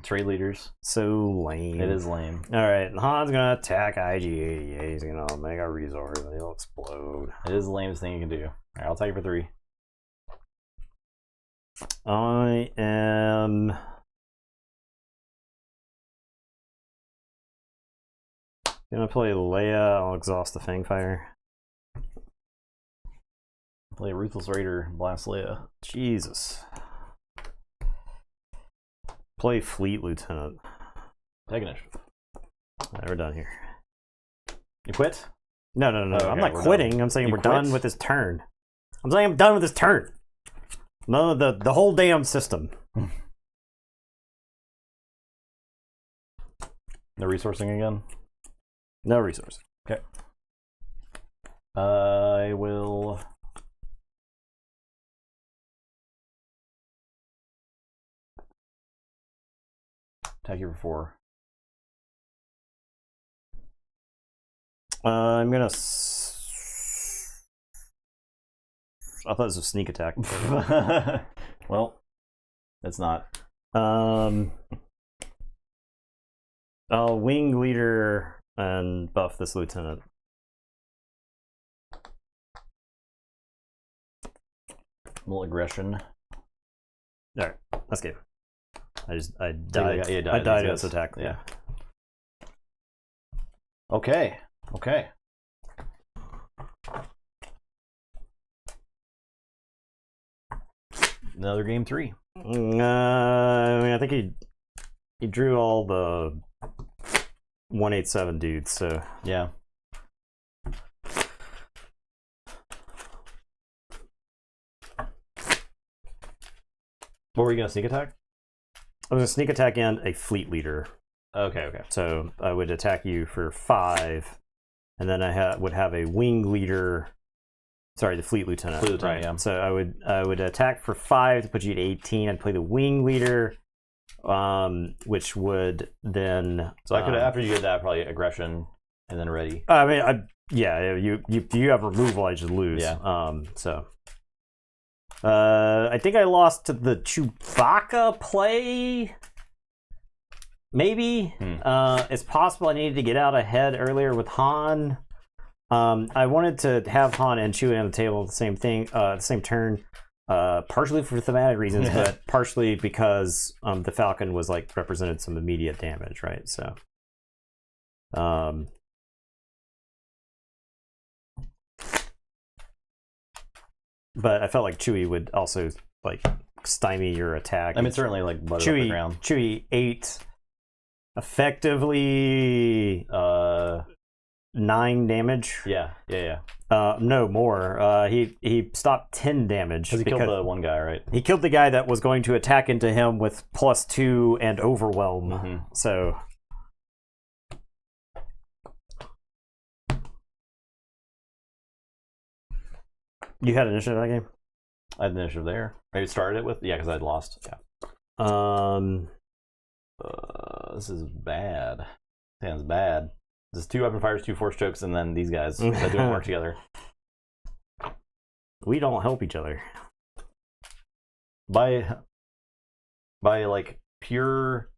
Trade leaders. So lame. It is lame. Alright, Han's gonna attack IG-88. He's gonna make a resource and he'll explode. It is the lamest thing you can do. Alright, I'll take it for 3. I am gonna play Leia. I'll exhaust the Fangfire. Play Ruthless Raider, Blast Leia. Jesus. Play Fleet Lieutenant. Take initiative. Alright, we're done here. You quit? No. Okay, I'm not we're quitting. done. I'm saying You we're quit? done with this turn. I'm saying I'm done with this turn. No, the whole damn system. No resourcing again? No resource. Okay. I will... attack you for 4. I'm gonna. I thought this was sneak attack. Well, it's not. I'll wing leader and buff this lieutenant. Little aggression. All right, that's good. I died. Yeah, I died in yes. this attack. Yeah. Okay. Okay. Another game 3. I mean, I think he drew all the 187 dudes. So Yeah. What were you gonna sneak attack? I was gonna sneak attack in a fleet leader. Okay. So I would attack you for 5, and then I would have a wing leader. Sorry, the fleet lieutenant. Fleet lieutenant, right. yeah. So I would attack for 5 to put you at 18. I'd play the wing leader, which would then. So I could after you did that probably aggression and then ready. I mean, you have removal. I just lose. Yeah. So. I think I lost to the Chewbacca play. Maybe. It's possible I needed to get out ahead earlier with Han. I wanted to have Han and Chewie on the table at the same turn, partially for thematic reasons, but partially because the Falcon was like represented some immediate damage, right? So, but I felt like Chewie would also like stymie your attack. I mean, certainly like butter up the ground. Chewie 8 effectively 9 damage. Yeah. No more. He stopped 10 damage Because he killed the one guy, right? he killed the guy that was going to attack into him with +2 and overwhelm. Mm-hmm. So you had initiative that game? I had the initiative there. Maybe started it with because I'd lost. Yeah. This is bad. Sounds bad. This is 2 weapon fires, 2 force chokes, and then these guys that don't work together. We don't help each other. By like pure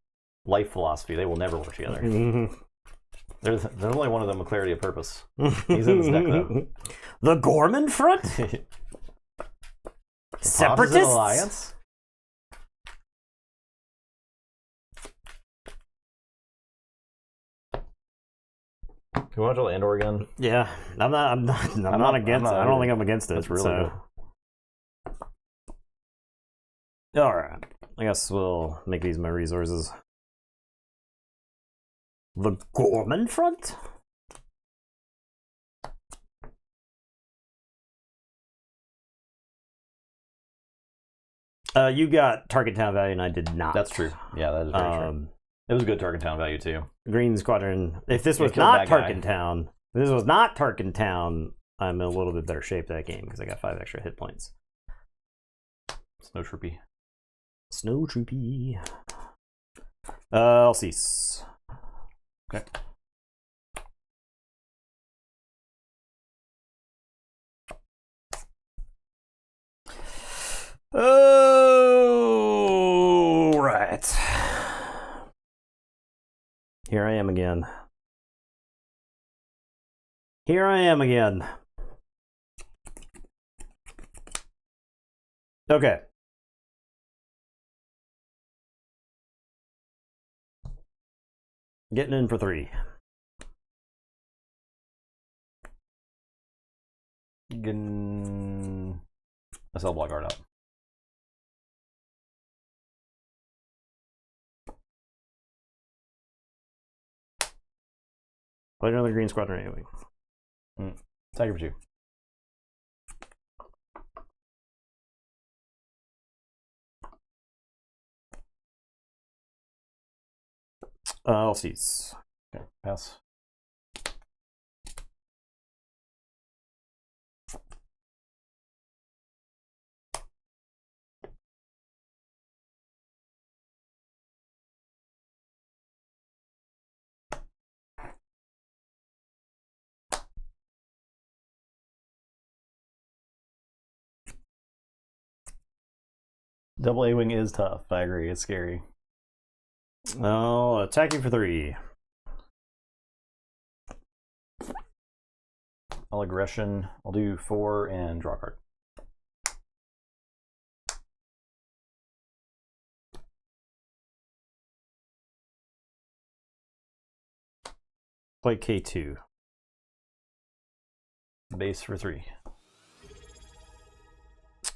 life philosophy, they will never work together. There's only one of them with clarity of purpose. He's in this deck though. The Gorman Front? Separatists? Alliance? Can we watch Andor again? Yeah, I'm not against it. I don't think I'm against it. That's really good. All right, I guess we'll make these my resources. The Gorman Front? You got TARKINTOWN value, and I did not. That's true. Yeah, that is very true. It was a good TARKINTOWN value too. Green Squadron. If this was not TARKINTOWN, I'm in a little bit better shape that game because I got 5 extra hit points. Snow Troopy. Snow Troopy. I'll cease. Okay. Oh, right. Here I am again. Here I am again. Okay. Getting in for 3. Getting a cell block guard up. Play another Green Squadron anyway. Tiger for 2. I'll cease. Okay, pass. Double A-Wing is tough. I agree. It's scary. Oh, attacking for 3. All aggression. I'll do 4 and draw a card. Play K2. Base for 3.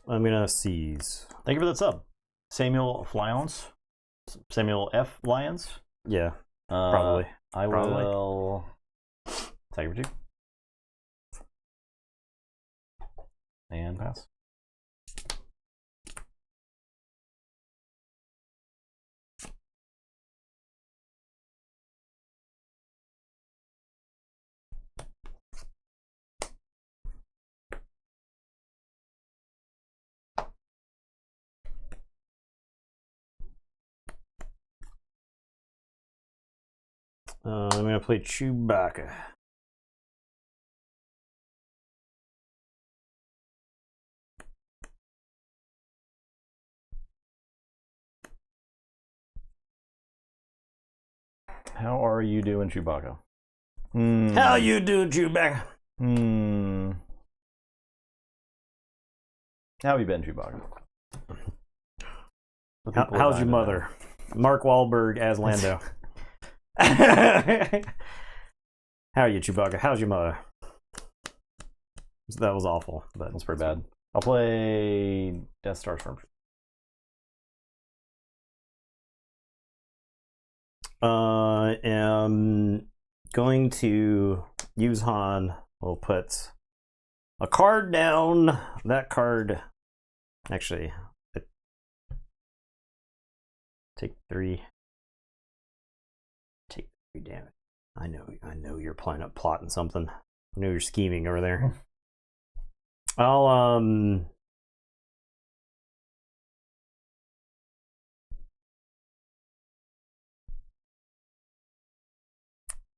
I'm gonna seize. Thank you for that sub. Samuel Flyons. Samuel F. Lyons. Yeah, probably. I will Tiger for 2. And pass. I'm gonna play Chewbacca. How are you doing, Chewbacca? How you doing, Chewbacca? How you been, Chewbacca? How's your mother? Mark Wahlberg as Lando. How are you, Chewbacca? How's your mother? That was awful. But that's pretty bad. I'll play Death Star Storm. I am going to use Han. We'll put a card down. That card, actually, take 3. Take 3 damage. I know you're plotting something. I know you're scheming over there. I'll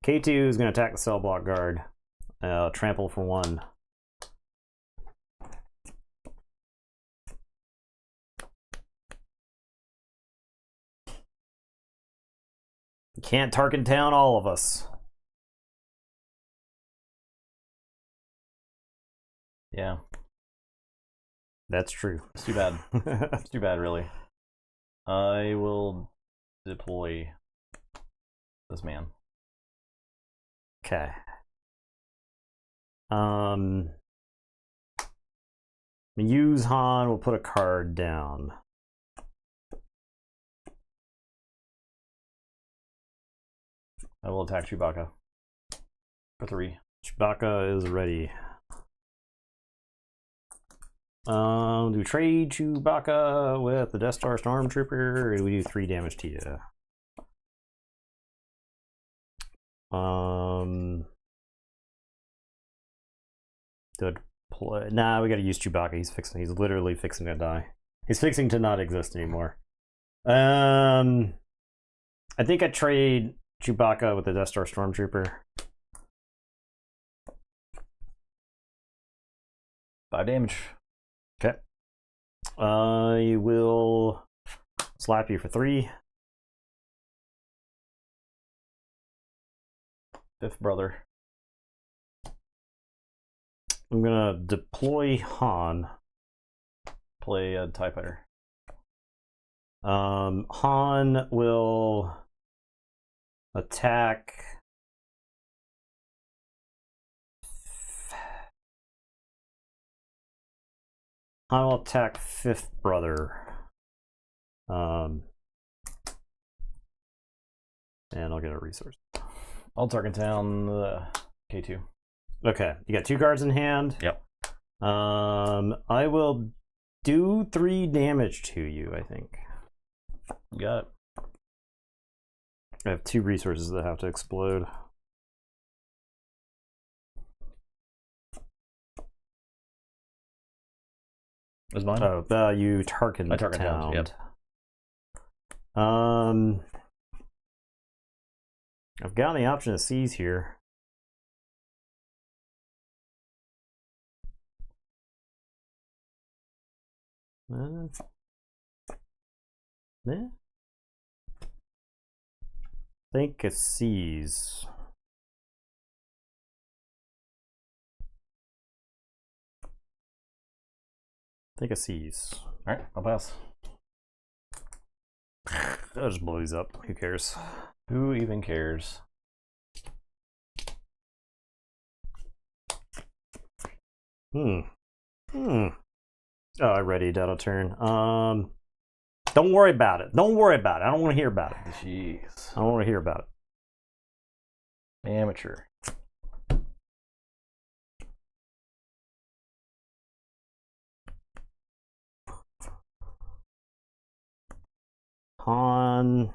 K2 is going to attack the cell block guard. Trample for 1. You can't TARKINTOWN all of us. Yeah. That's true. It's too bad. It's too bad, really. I will deploy this man. Okay. Use Han. We'll put a card down. I will attack Chewbacca for 3. Chewbacca is ready. Do we trade Chewbacca with the Death Star Stormtrooper, or do we do 3 damage to you? Nah, we gotta use Chewbacca. He's literally fixing to die. He's fixing to not exist anymore. I think I trade Chewbacca with the Death Star Stormtrooper. 5 damage. Okay. I will slap you for 3. Fifth brother. I'm gonna deploy Han. Play a TIE Fighter. Han will attack. I will attack fifth brother. And I'll get a resource. I'll TARKINTOWN K2. Okay, you got 2 cards in hand. Yep. I will do 3 damage to you, I think. You got it. I have 2 resources that have to explode. Is mine? Oh, you TARKINTOWN. I TARKINTOWN, yep. I've got the option to seize here. Yeah. Think a seize. Think a seize. Alright, I'll pass. That just blows up. Who cares? Who even cares? Oh, I readied out of turn. Don't worry about it. Don't worry about it. I don't want to hear about it. Jeez. I don't want to hear about it. Amateur. Han.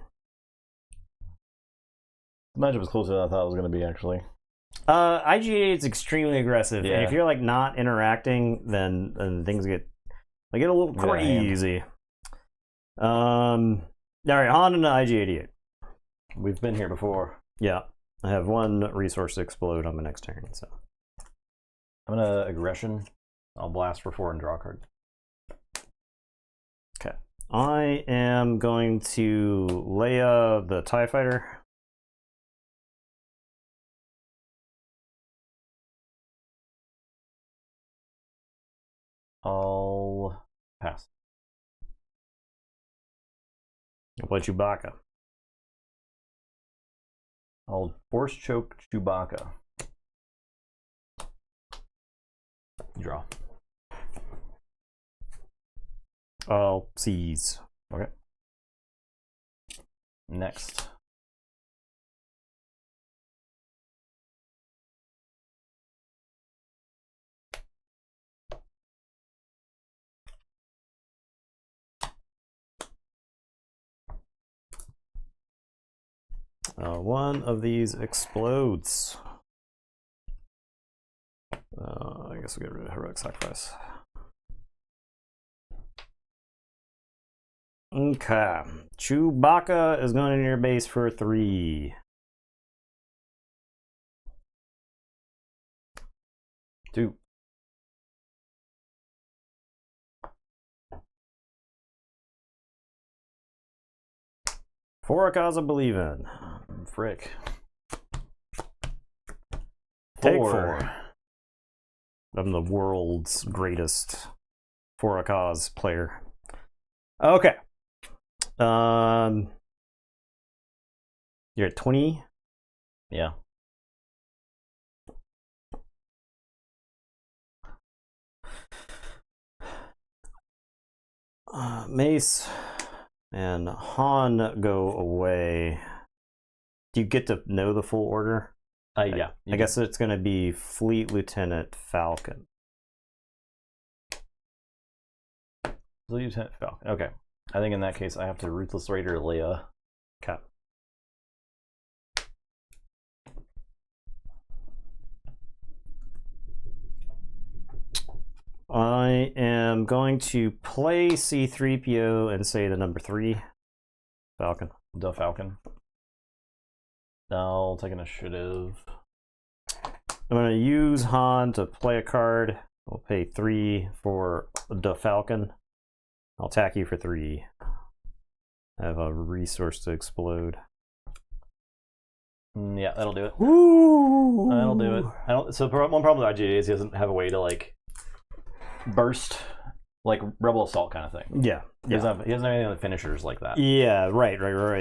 The matchup was closer than I thought it was going to be, actually. IG-88 is extremely aggressive, Yeah. and if you're like not interacting, then things get a little crazy. All right, Han and IG-88. We've been here before. Yeah, I have 1 resource to explode on my next turn. So I'm gonna aggression. I'll blast for 4 and draw a card. okay, I am going to Leia the TIE Fighter. I'll pass. I'll play Chewbacca. I'll force choke Chewbacca. Draw. I'll seize. Okay. Next. One of these explodes. I guess we'll get rid of Heroic Sacrifice. Okay. Chewbacca is going in your base for 3. 2. For a cause I believe in. Frick. Take 4. 4. I'm the world's greatest For a Cause player. Okay. You're at 20. Yeah. Mace and Han go away. Do you get to know the full order? Yeah. I guess it's going to be Fleet Lieutenant Falcon. Lieutenant Falcon. Okay. I think in that case I have to Ruthless Raider Leia. Okay. I am going to play C-3PO and say the number 3. Falcon. The Falcon. I'll take initiative. I'm going to use Han to play a card. I'll pay 3 for the Falcon. I'll attack you for 3. I have a resource to explode. Yeah, that'll do it. Ooh. That'll do it. So one problem with IG-88 is he doesn't have a way to like burst, like Rebel Assault kind of thing. Yeah. He doesn't have anything on the finishers like that. Yeah, right.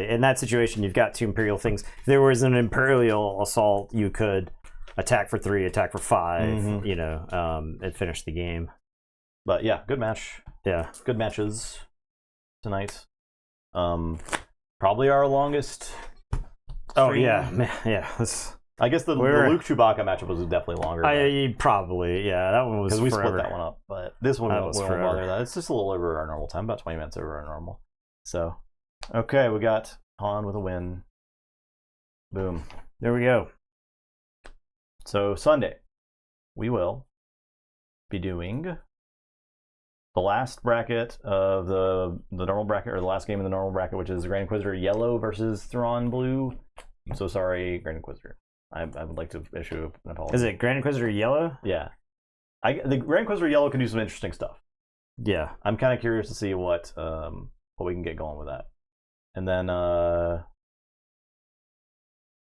In that situation, you've got 2 Imperial things. If there was an Imperial Assault, you could attack for 3, attack for 5, and finish the game. But yeah, good match. Yeah. Good matches tonight. Probably our longest. Oh, yeah. Yeah. I guess the Luke Chewbacca matchup was definitely longer. Probably, yeah. That one was because we forever. split that one up, but this one won't bother that. It's just a little over our normal time, about 20 minutes over our normal. So, okay, we got Han with a win. Boom. There we go. So Sunday, we will be doing the last bracket of the normal bracket, or the last game in the normal bracket, which is Grand Inquisitor Yellow versus Thrawn Blue. I'm so sorry, Grand Inquisitor. I would like to issue an apology. Is it Grand Inquisitor Yellow? Yeah. The Grand Inquisitor Yellow can do some interesting stuff. Yeah. I'm kind of curious to see what we can get going with that. And then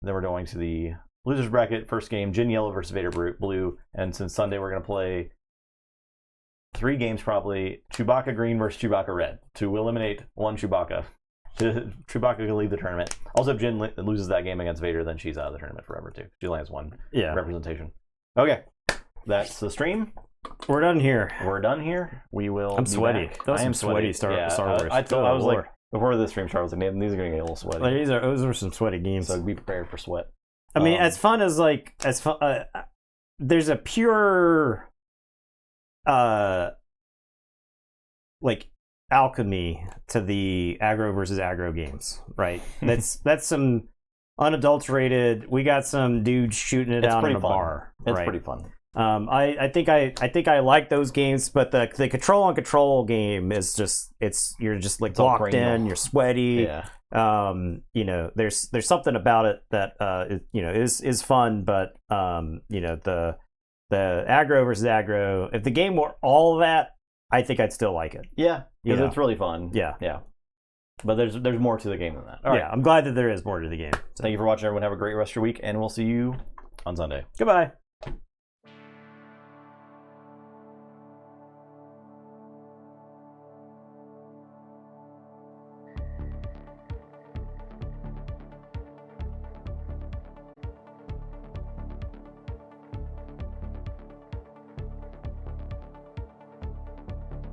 we're going to the losers bracket, first game, Jyn Yellow versus Vader Blue. And since Sunday, we're going to play 3 games probably, Chewbacca Green versus Chewbacca Red, to eliminate one Chewbacca. Chewbacca can leave the tournament. Also, if Jyn loses that game against Vader, then she's out of the tournament forever too. She only has 1 representation. Okay, that's the stream. We're done here. We will. I'm sweaty. I am sweaty. Star Wars. I was like, before this stream started, I was like, these are going to get a little sweaty. Like, those are some sweaty games. So be prepared for sweat. I mean, as fun, there's a pure, like, alchemy to the aggro versus aggro games, right? That's some unadulterated. We got some dudes shooting it out in a bar. It's pretty fun. I think I like those games, but the control on control game is just you're just like locked in. You're sweaty. Yeah. There's something about it that is fun, but the aggro versus aggro. If the game were all that, I think I'd still like it. Yeah, because it's really fun. Yeah. But there's more to the game than that. All right. I'm glad that there is more to the game. Thank you for watching, everyone. Have a great rest of your week, and we'll see you on Sunday. Goodbye.